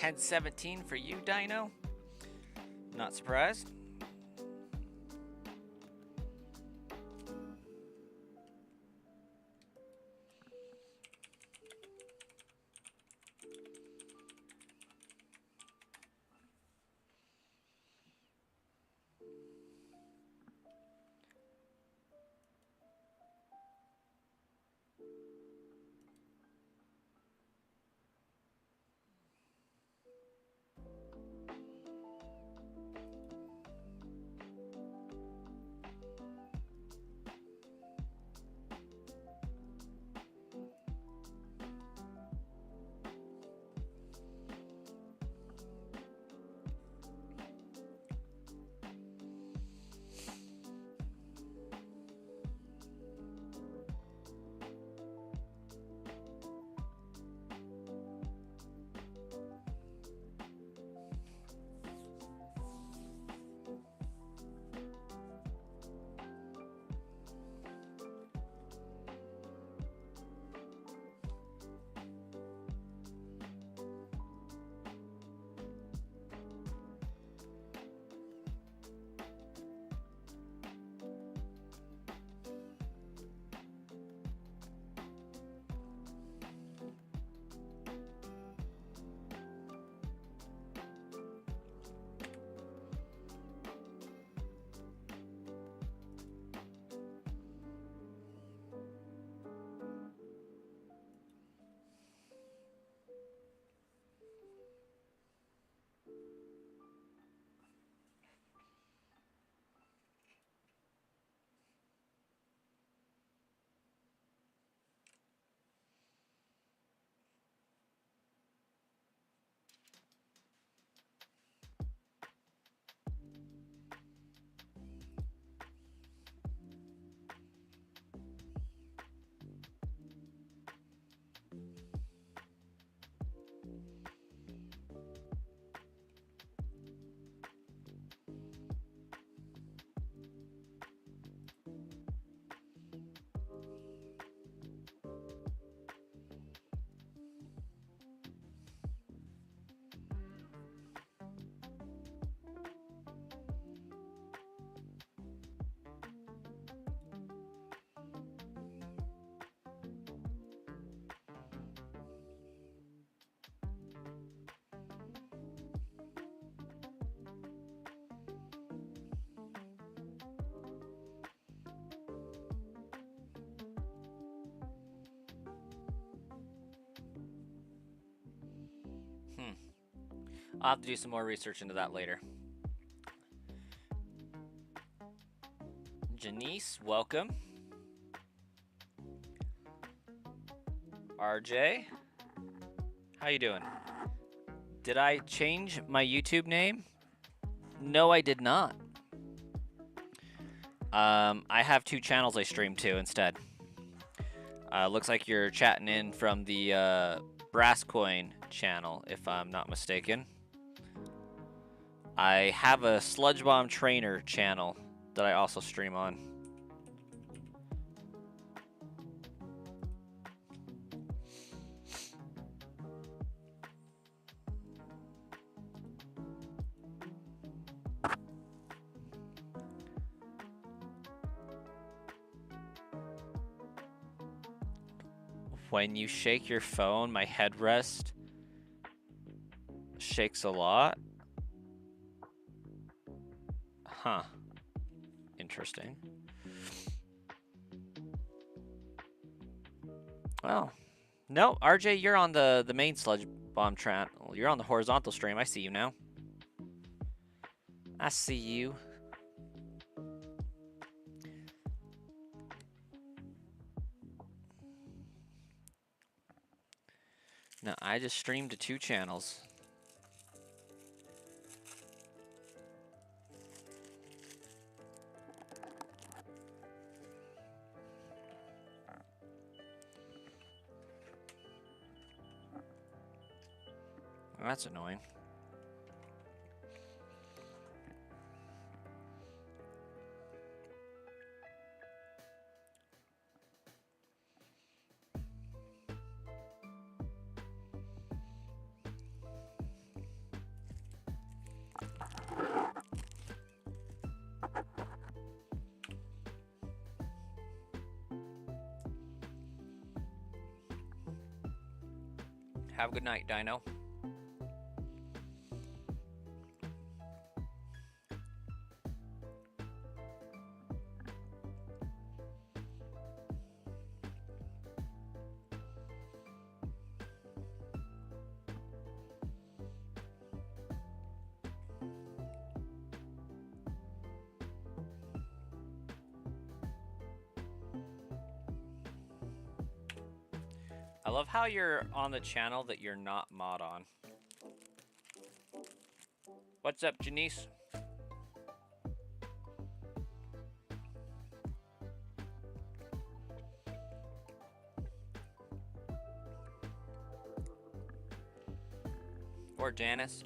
S1: 10:17 for you, Dino. Not surprised. I'll have to do some more research into that later. Janice, welcome. RJ, how you doing? Did I change my YouTube name? No, I did not. I have 2 channels I stream to instead. Looks like you're chatting in from the Brasscoin channel, if I'm not mistaken. I have a Sludge Bomb Trainer channel that I also stream on. When you shake your phone, my headrest shakes a lot. Huh. Interesting. Well, no, RJ, you're on the main Sludge Bomb channel. You're on the horizontal stream. I see you now. I see you. No, I just streamed to 2 channels. Well, that's annoying. Have a good night, Dino. I love how you're on the channel that you're not mod on. What's up, Janice? Or Janice?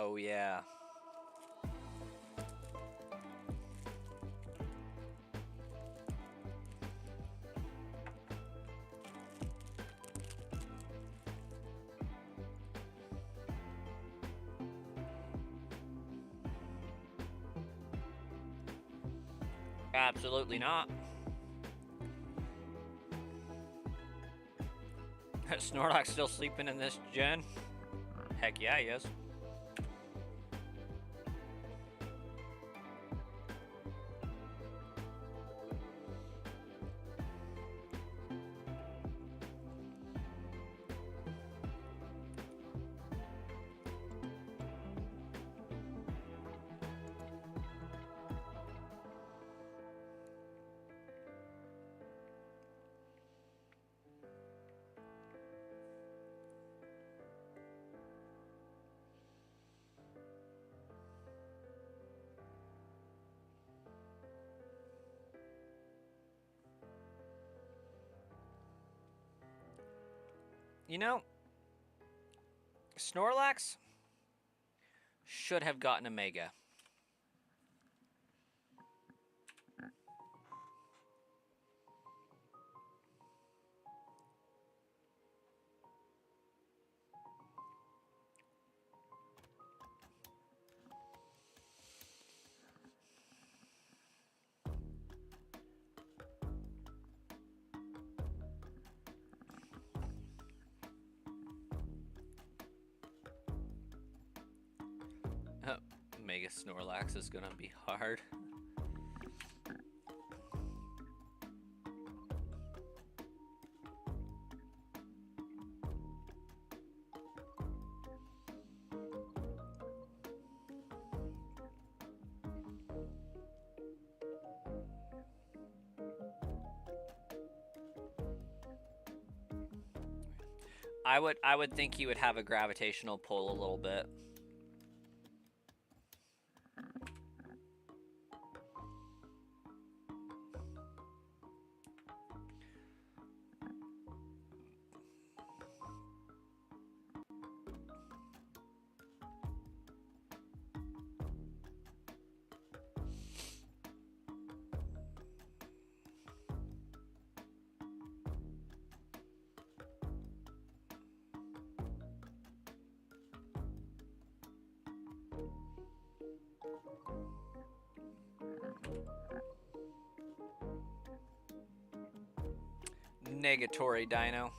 S1: Oh, yeah. Absolutely not. Snorlax still sleeping in this gen? Heck yeah, he is. You know, Snorlax should have gotten a Mega. Mega Snorlax is gonna be hard. I would think he would have a gravitational pull a little bit. Negatory Dino.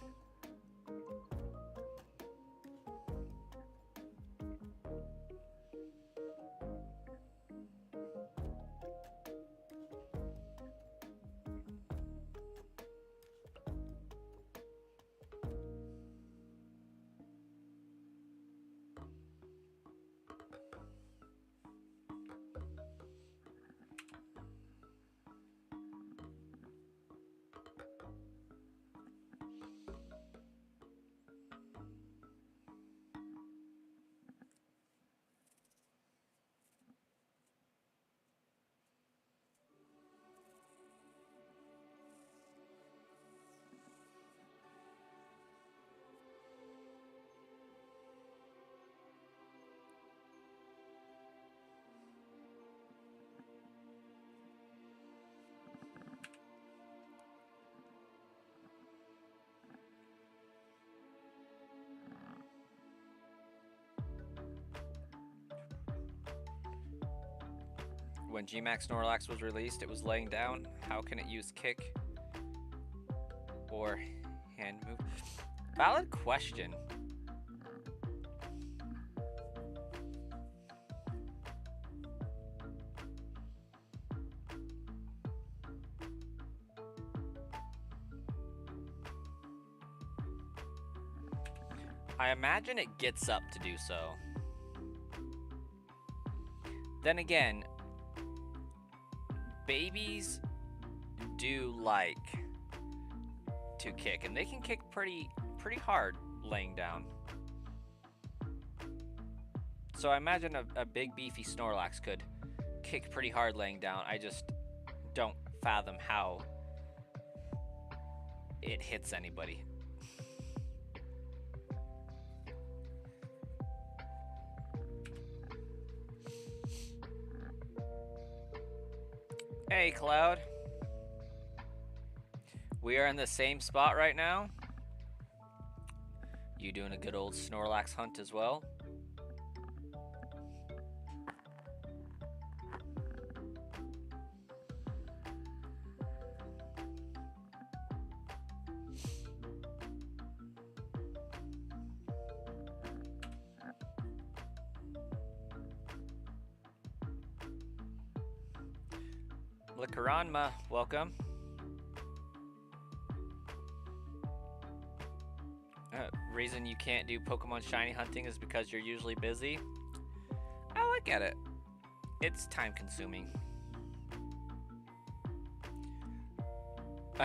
S1: when Gmax Snorlax was released, it was laying down. How can it use kick or hand move? Valid question. I imagine it gets up to do so. Then again, babies do like to kick, and they can kick pretty hard laying down. So I imagine a big beefy Snorlax could kick pretty hard laying down. I just don't fathom how it hits anybody. Hey, Cloud. We are in the same spot right now. You doing a good old Snorlax hunt as well? Likaranma, welcome. Reason you can't do Pokemon shiny hunting is because you're usually busy. Oh, I get it. It's time consuming.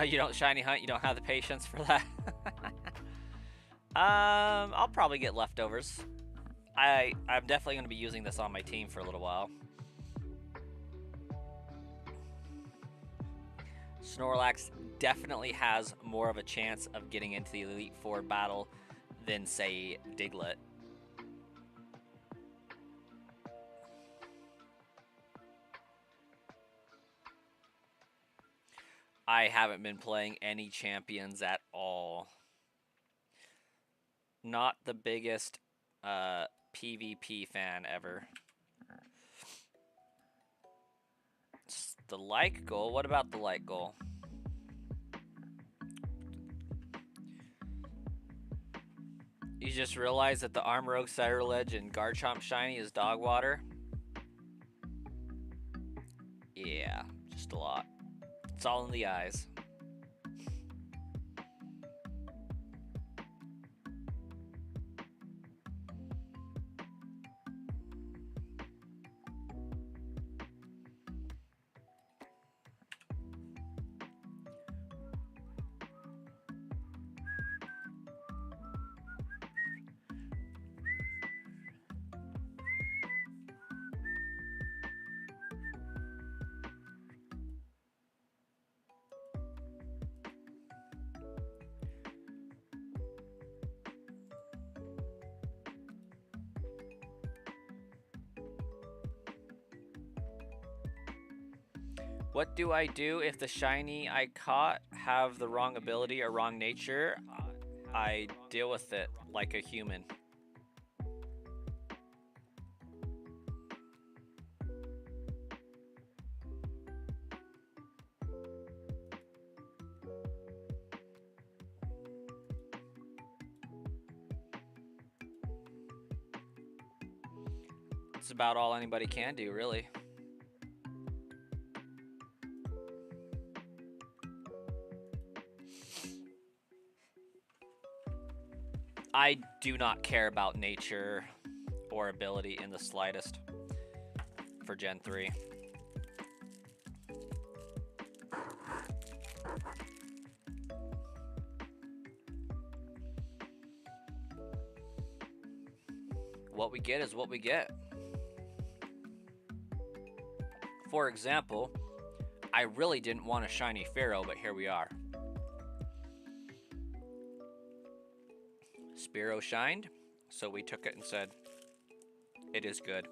S1: You don't shiny hunt? You don't have the patience for that? I'll probably get leftovers. I'm definitely going to be using this on my team for a little while. Snorlax definitely has more of a chance of getting into the Elite Four battle than, say, Diglett. I haven't been playing any champions at all. Not the biggest PvP fan ever. The like goal? What about the like goal? You just realize that the Armoroak, Cyberledge, and Garchomp shiny is dog water? Yeah, just a lot. It's all in the eyes. What do I do if the shiny I caught have the wrong ability or wrong nature? I deal with it like a human. It's about all anybody can do, really. I do not care about nature or ability in the slightest for Gen 3. What we get is what we get. For example, I really didn't want a shiny Pharaoh, but here we are. Spearow shined, so we took it and said, it is good.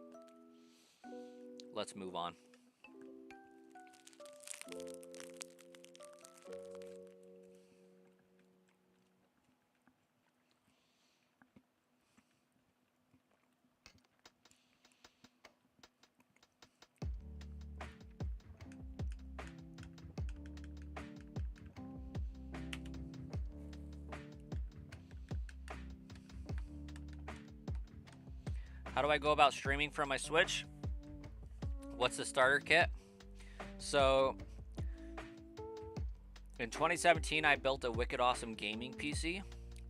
S1: Let's move on. How do I go about streaming from my Switch? What's the starter kit? So, in 2017, I built a wicked awesome gaming PC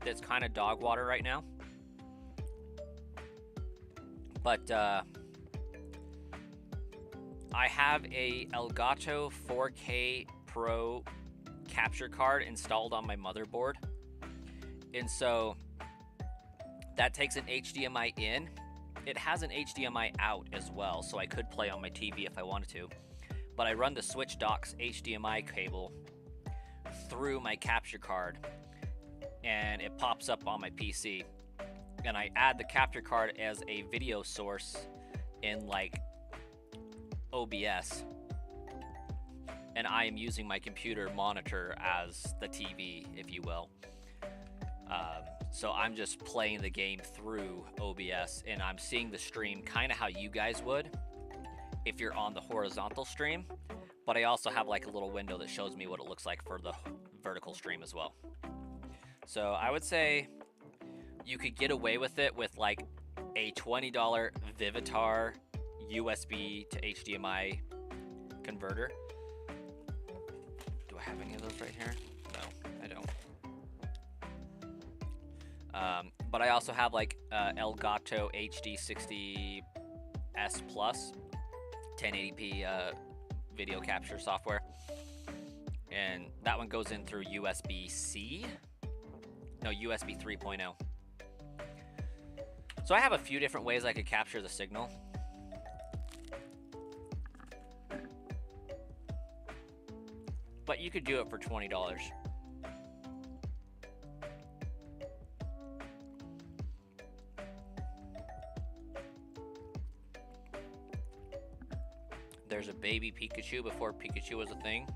S1: that's kind of dog water right now. But I have a Elgato 4K Pro capture card installed on my motherboard. And so that takes an HDMI in. It has an HDMI out as well, so I could play on my TV if I wanted to. But I run the Switch Dock's HDMI cable through my capture card, and it pops up on my PC. And I add the capture card as a video source in like OBS. And I am using my computer monitor as the TV, if you will. So I'm just playing the game through OBS, and I'm seeing the stream kind of how you guys would if you're on the horizontal stream. But I also have like a little window that shows me what it looks like for the vertical stream as well. So I would say you could get away with it with like a $20 Vivitar USB to HDMI converter. Do I have any of those right here? No, I don't. But I also have like Elgato HD60S Plus 1080p video capture software, and that one goes in through USB-C. No, USB 3.0. So I have a few different ways I could capture the signal. But you could do it for $20. There's a baby Pikachu before Pikachu was a thing.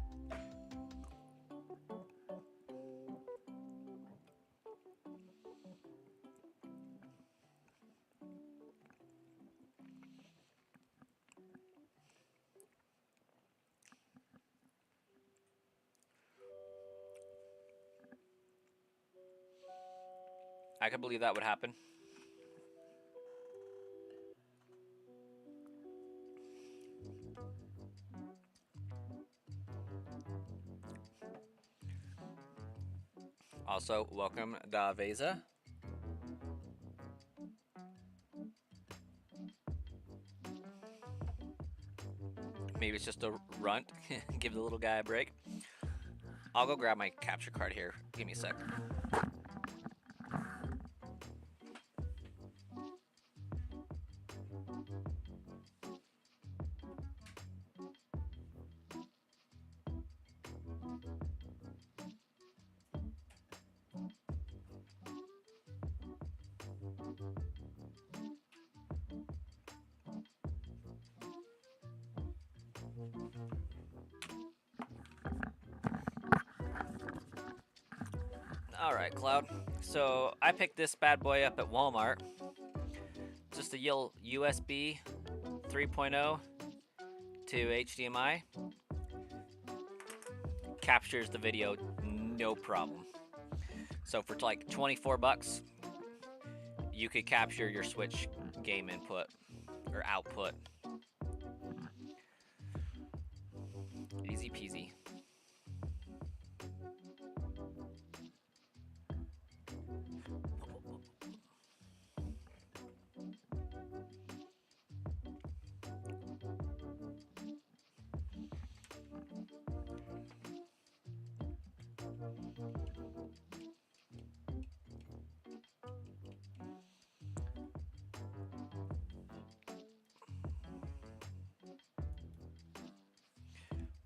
S1: I could believe that would happen. Also, welcome Daveza. Maybe it's just a runt. Give the little guy a break. I'll go grab my capture card here. Give me a sec. Alright, Cloud. So I picked this bad boy up at Walmart. Just a USB 3.0 to HDMI. Captures the video no problem. So for like 24 bucks, you could capture your Switch game input or output. Easy peasy.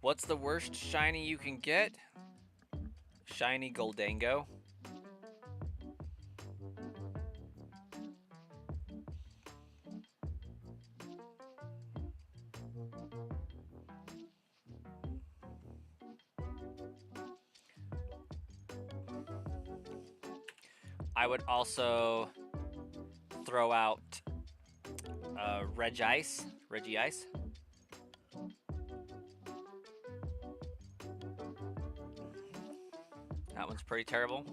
S1: What's the worst shiny you can get? Shiny Goldango. I would also throw out Regice. That one's pretty terrible.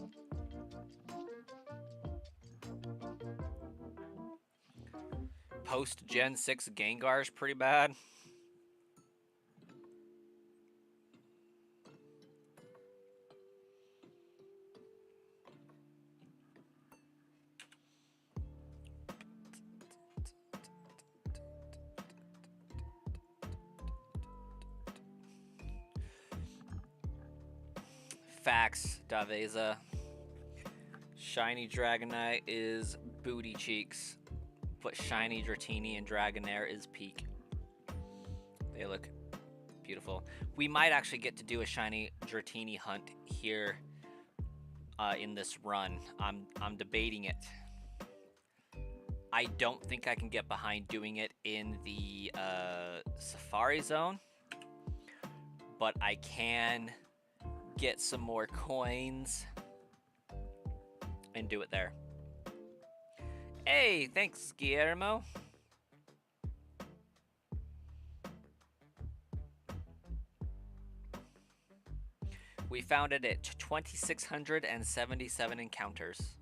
S1: post Gen 6 Gengar is pretty bad. Facts, Daveza. Shiny Dragonite is booty cheeks, but shiny Dratini and Dragonair is peak. They look beautiful. We might actually get to do a shiny Dratini hunt here in this run. I'm debating it. I don't think I can get behind doing it in the Safari Zone, but I can get some more coins and do it there. Hey, thanks, Guillermo. We found it at 2,677 encounters.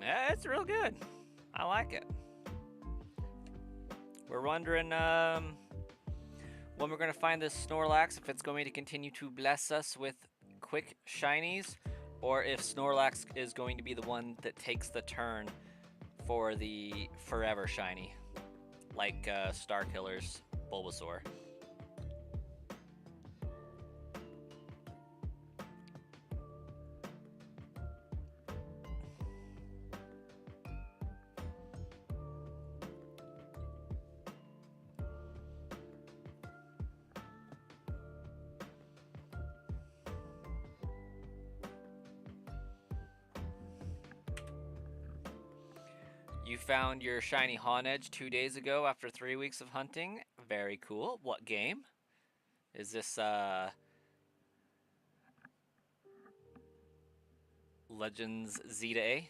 S1: Yeah, it's real good. I like it. We're wondering when we're going to find this Snorlax, if it's going to continue to bless us with quick shinies, or if Snorlax is going to be the one that takes the turn for the forever shiny, like Starkiller's Bulbasaur. You found your shiny Honedge 2 days ago after 3 weeks of hunting. Very cool. What game? Is this Legends Z to A?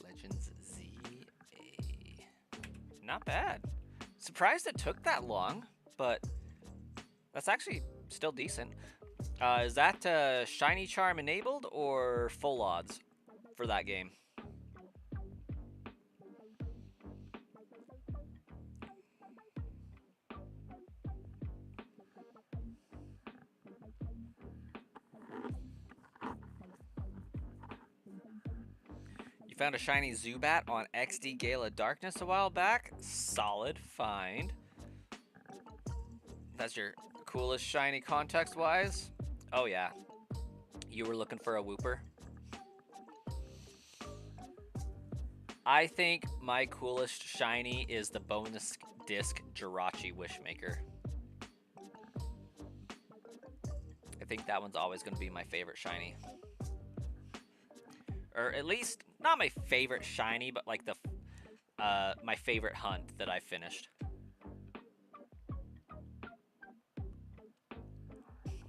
S1: Legends ZA. Not bad. Surprised it took that long, but that's actually still decent. Is that Shiny Charm enabled or full odds for that game? You found a shiny Zubat on XD Gala Darkness a while back. Solid find. That's your coolest shiny context-wise? Oh yeah. You were looking for a Wooper? I think my coolest shiny is the bonus disc Jirachi Wishmaker. I think that one's always going to be my favorite shiny. Or at least, not my favorite shiny, but like the my favorite hunt that I finished.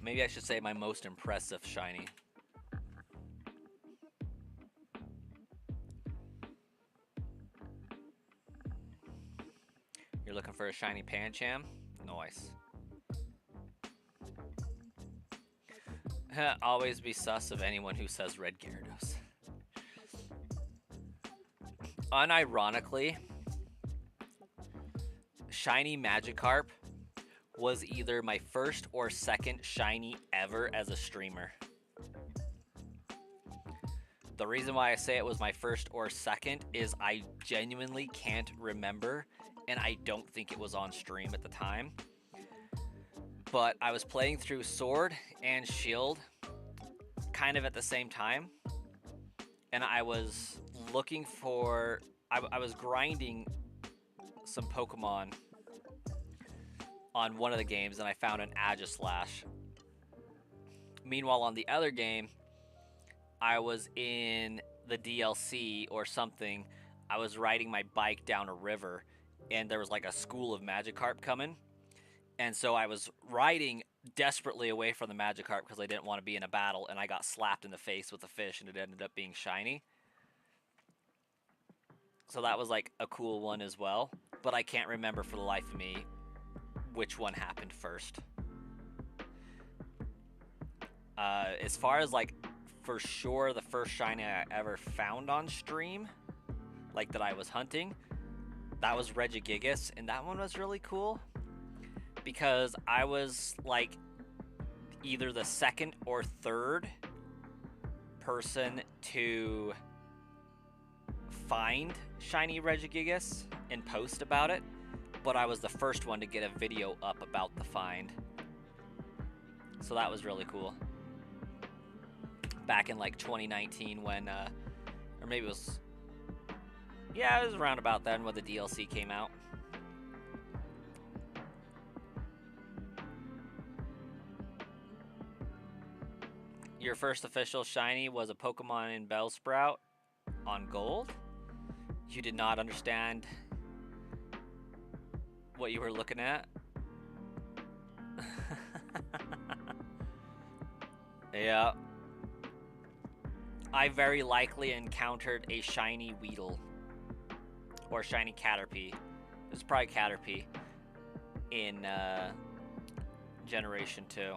S1: Maybe I should say my most impressive shiny. You're looking for a shiny Pancham? Nice. Always be sus of anyone who says red Gyarados. Unironically, shiny Magikarp was either my first or second shiny ever as a streamer. The reason why I say it was my first or second is I genuinely can't remember, and I don't think it was on stream at the time. But I was playing through Sword and Shield kind of at the same time, and I was looking for... I was grinding some Pokemon on one of the games, and I found an Aegislash. Meanwhile, on the other game, I was in the DLC or something. I was riding my bike down a river, and there was like a school of Magikarp coming. And so I was riding desperately away from the Magikarp because I didn't want to be in a battle, and I got slapped in the face with a fish, and it ended up being shiny. So that was like a cool one as well. But I can't remember for the life of me which one happened first. As far as like for sure the first shiny I ever found on stream, like that I was hunting, that was Regigigas, and that one was really cool because I was like either the second or third person to find shiny Regigigas and post about it, but I was the first one to get a video up about the find. So that was really cool. Back in like 2019 when, or maybe it was, yeah, it was around about then when the DLC came out. Your first official shiny was a Pokemon in Bellsprout on Gold? You did not understand what you were looking at? Yeah. I very likely encountered a shiny Weedle. Or shiny Caterpie. It was probably Caterpie in Generation 2.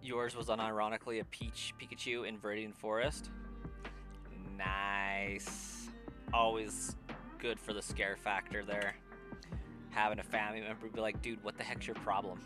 S1: Yours was unironically a Pikachu in Viridian Forest. Nice. Always good for the scare factor there. Having a family member be like, dude, what the heck's your problem?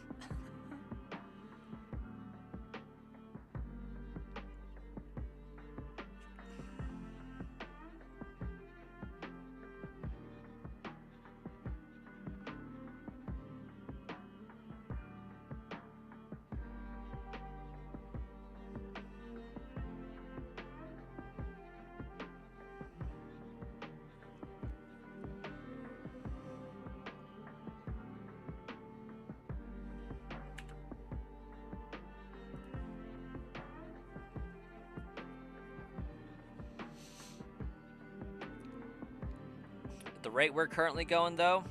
S1: The rate we're currently going, though,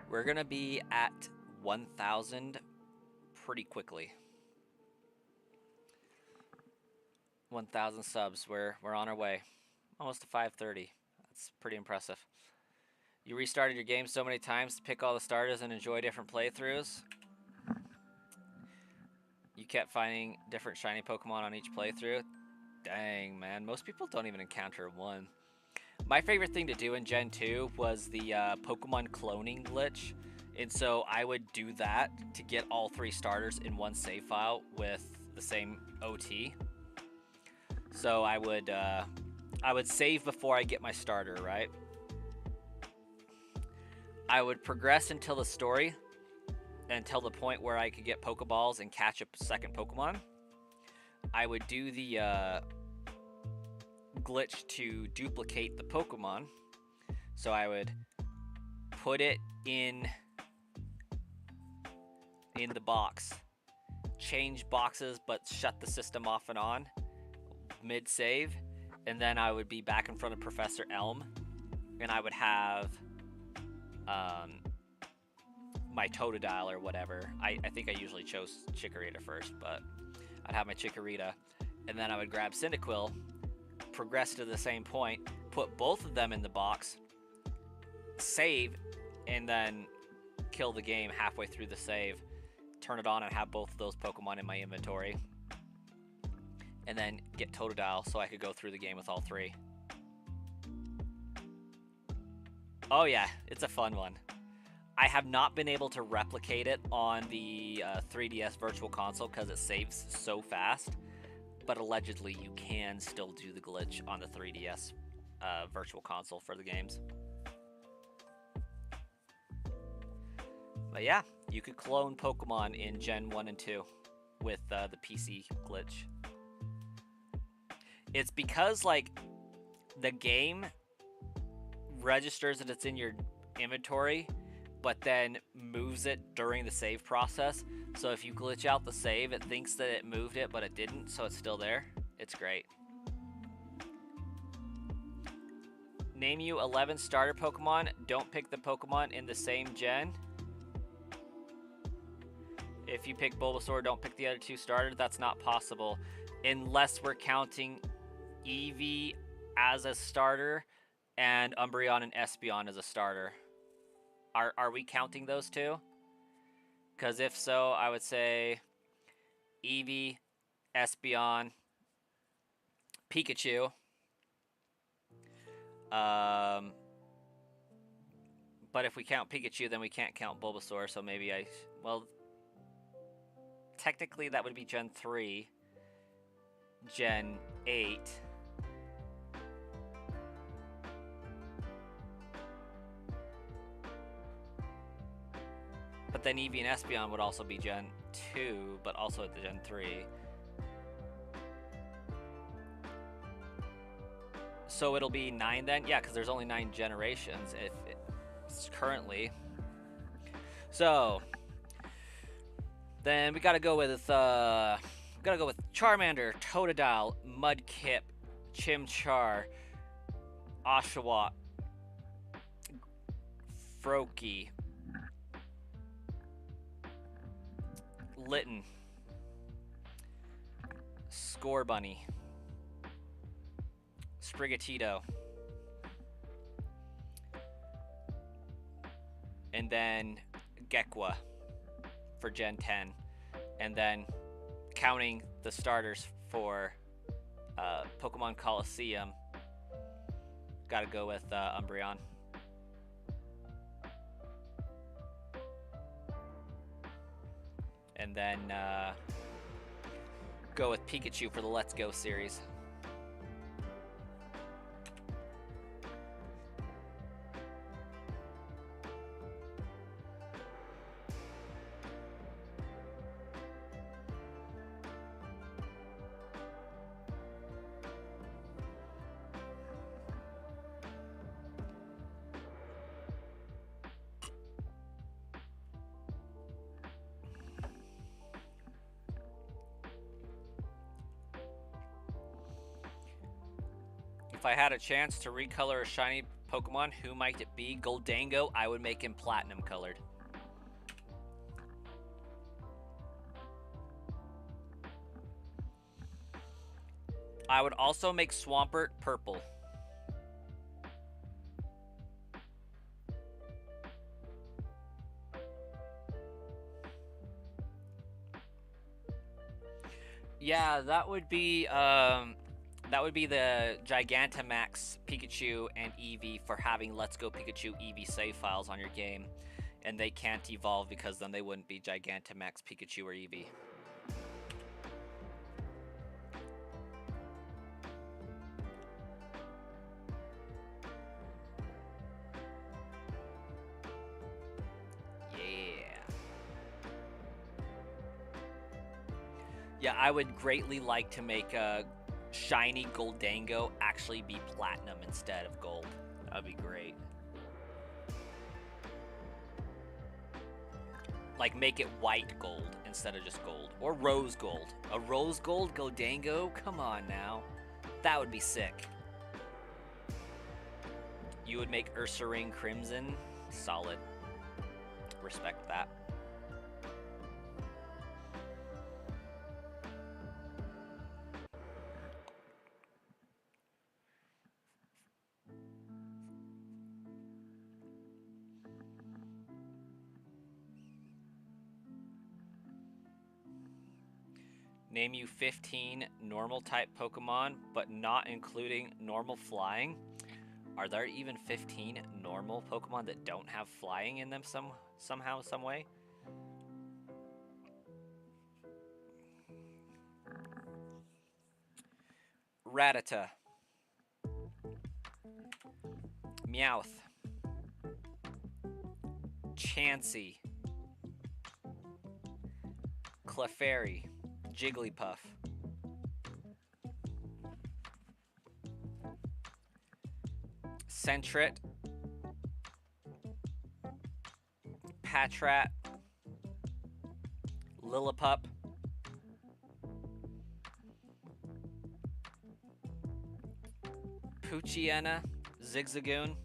S1: we're going to be at 1,000 pretty quickly. 1,000 subs. We're on our way. Almost to 530. That's pretty impressive. You restarted your game so many times to pick all the starters and enjoy different playthroughs. You kept finding different shiny Pokemon on each playthrough. Dang, man. Most people don't even encounter one. My favorite thing to do in Gen 2 was the Pokemon cloning glitch. And so I would do that to get all 3 starters in one save file with the same OT. So I would save before I get my starter, right? I would progress until the story, until the point where I could get Pokeballs and catch a second Pokemon. I would do the glitch to duplicate the Pokemon. So I would put it in the box, change boxes but shut the system off and on mid-save, and then I would be back in front of Professor Elm, and I would have my Totodile or whatever. I think I usually chose Chikorita first, but I'd have my Chikorita, and then I would grab Cyndaquil, progress to the same point, put both of them in the box, save, and then kill the game halfway through the save, turn it on and have both of those Pokemon in my inventory, and then get Totodile so I could go through the game with all 3. Oh yeah, it's a fun one. I have not been able to replicate it on the 3DS Virtual Console because it saves so fast. but allegedly you can still do the glitch on the 3DS virtual console for the games. But yeah, you could clone Pokemon in Gen 1 and 2 with the PC glitch. It's because, like, the game registers that it's in your inventory, but then moves it during the save process. So if you glitch out the save, it thinks that it moved it, but it didn't, so it's still there. It's great. Name you 11 starter Pokemon. Don't pick the Pokemon in the same gen. If you pick Bulbasaur, don't pick the other 2 starters. That's not possible unless we're counting Eevee as a starter and Umbreon and Espeon as a starter. Are we counting those 2? Because if so, I would say Eevee, Espeon, Pikachu. But if we count Pikachu, then we can't count Bulbasaur, so maybe well, technically that would be Gen 3, Gen 8. But then Eevee and Espeon would also be Gen 2, but also at the Gen 3. So it'll be 9 then? Yeah, because there's only 9 generations if it's currently. So then we gotta go with Charmander, Totodile, Mudkip, Chimchar, Oshawott, Froakie, Litten, Scorbunny, Sprigatito, and then Gekwa for Gen 10, and then counting the starters for Pokemon Coliseum, gotta go with Umbreon. And then go with Pikachu for the Let's Go series. If I had a chance to recolor a shiny Pokemon, who might it be? Goldango, I would make him platinum colored. I would also make Swampert purple. Yeah, that would be the Gigantamax Pikachu and Eevee for having Let's Go Pikachu Eevee save files on your game, and they can't evolve because then they wouldn't be Gigantamax Pikachu or Eevee. Yeah, I would greatly like to make a shiny Goldango actually be platinum instead of gold. That would be great. Like, make it white gold instead of just gold. Or rose gold. A rose gold Goldango? Come on now. That would be sick. You would make Ursaring Crimson? Solid. Respect that. Name you 15 normal type Pokemon, but not including normal flying. Are there even 15 normal Pokemon that don't have flying in them somehow, some way? Rattata. Meowth. Chansey. Clefairy. Jigglypuff. Sentret. Patrat. Lillipup. Poochyena. Zigzagoon.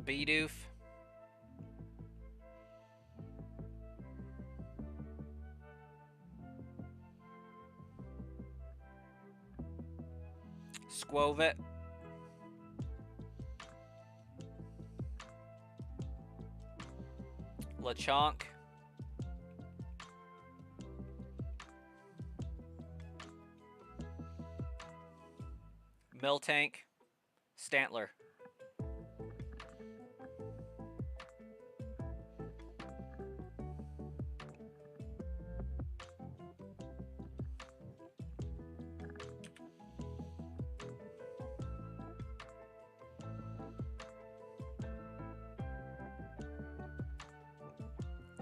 S1: Bidoof. Squovit. Lechonk. Miltank. Stantler.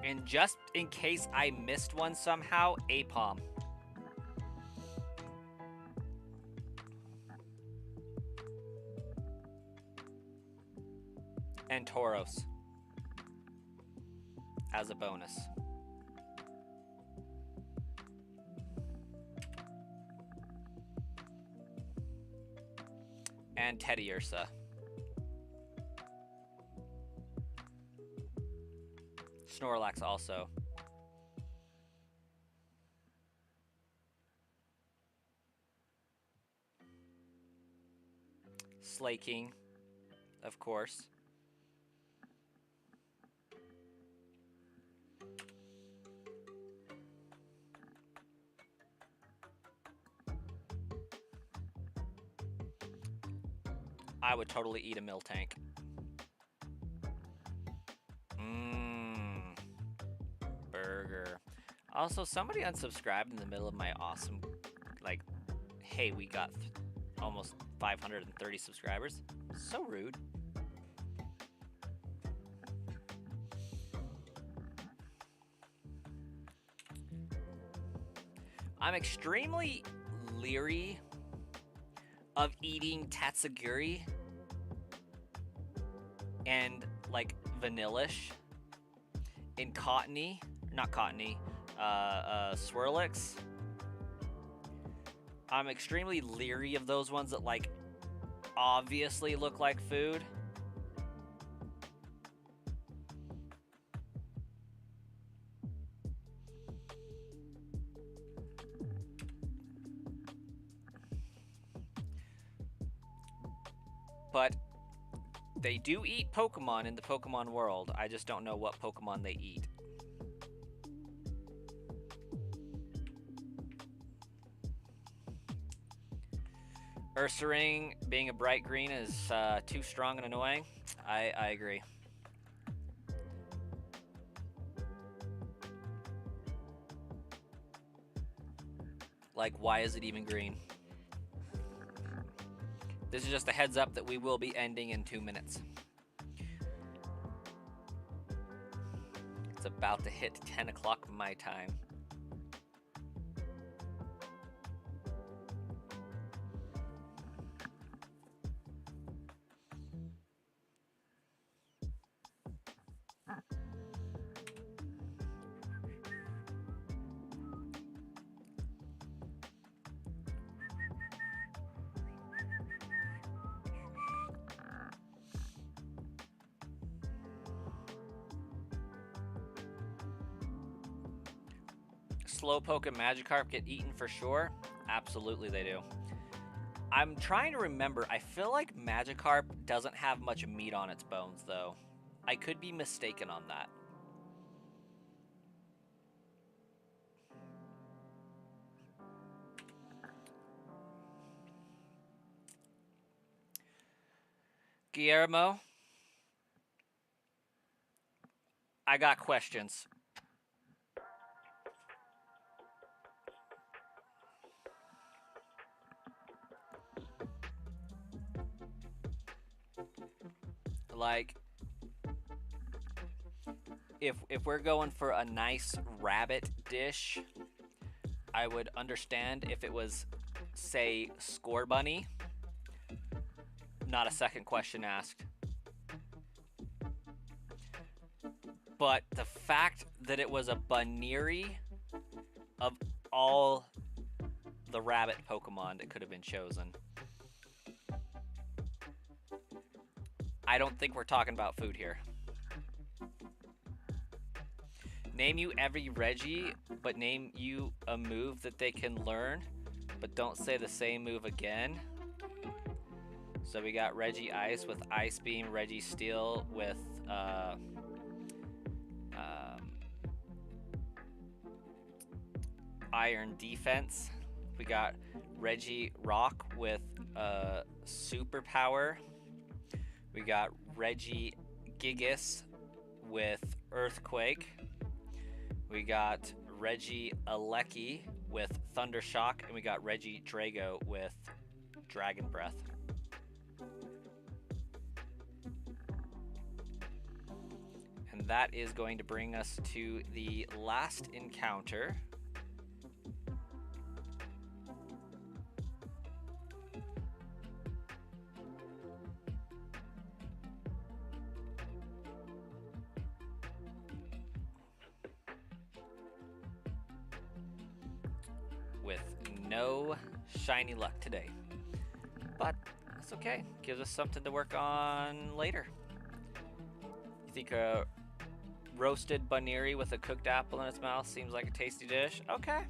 S1: And just in case I missed one somehow, Apom. And Tauros. As a bonus. And Teddiursa. Snorlax also. Slaking, of course. I would totally eat a Miltank. Burger. Also, somebody unsubscribed in the middle of my awesome, like, hey, we got almost 530 subscribers. So rude. I'm extremely leery of eating tatsugiri and like vanillish in cottony, not cottony, Swirlix. I'm extremely leery of those ones that like obviously look like food. But they do eat Pokemon in the Pokemon world. I just don't know what Pokemon they eat. Ursaring being a bright green is too strong and annoying. I agree. Like, why is it even green? This is just a heads up that we will be ending in 2 minutes. It's about to hit 10 o'clock my time. Slowpoke and Magikarp get eaten for sure. Absolutely they do. I'm trying to remember. I feel like Magikarp doesn't have much meat on its bones, though. I could be mistaken on that. Guillermo, I got questions. Like, if we're going for a nice rabbit dish, I would understand if it was, say, score bunny, not a second question asked. But the fact that it was a Baneri, of all the rabbit Pokemon that could have been chosen, I don't think we're talking about food here. Name you every Reggie, but name you a move that they can learn, but don't say the same move again. So we got Reggie Ice with Ice Beam, Reggie Steel with Iron Defense. We got Reggie Rock with Superpower. We got Reggie Gigas with Earthquake. We got Reggie Alecki with Thundershock, and we got Reggie Drago with Dragon Breath. And that is going to bring us to the last encounter. With no shiny luck today. But that's okay. Gives us something to work on later. You think a roasted Baneri with a cooked apple in its mouth seems like a tasty dish? Okay.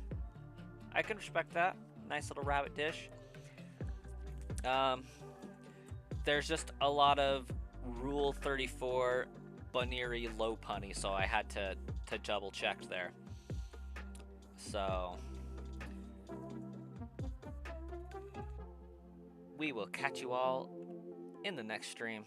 S1: I can respect that. Nice little rabbit dish. There's just a lot of Rule 34 Baneri low punny, so I had to double check there. So we will catch you all in the next stream.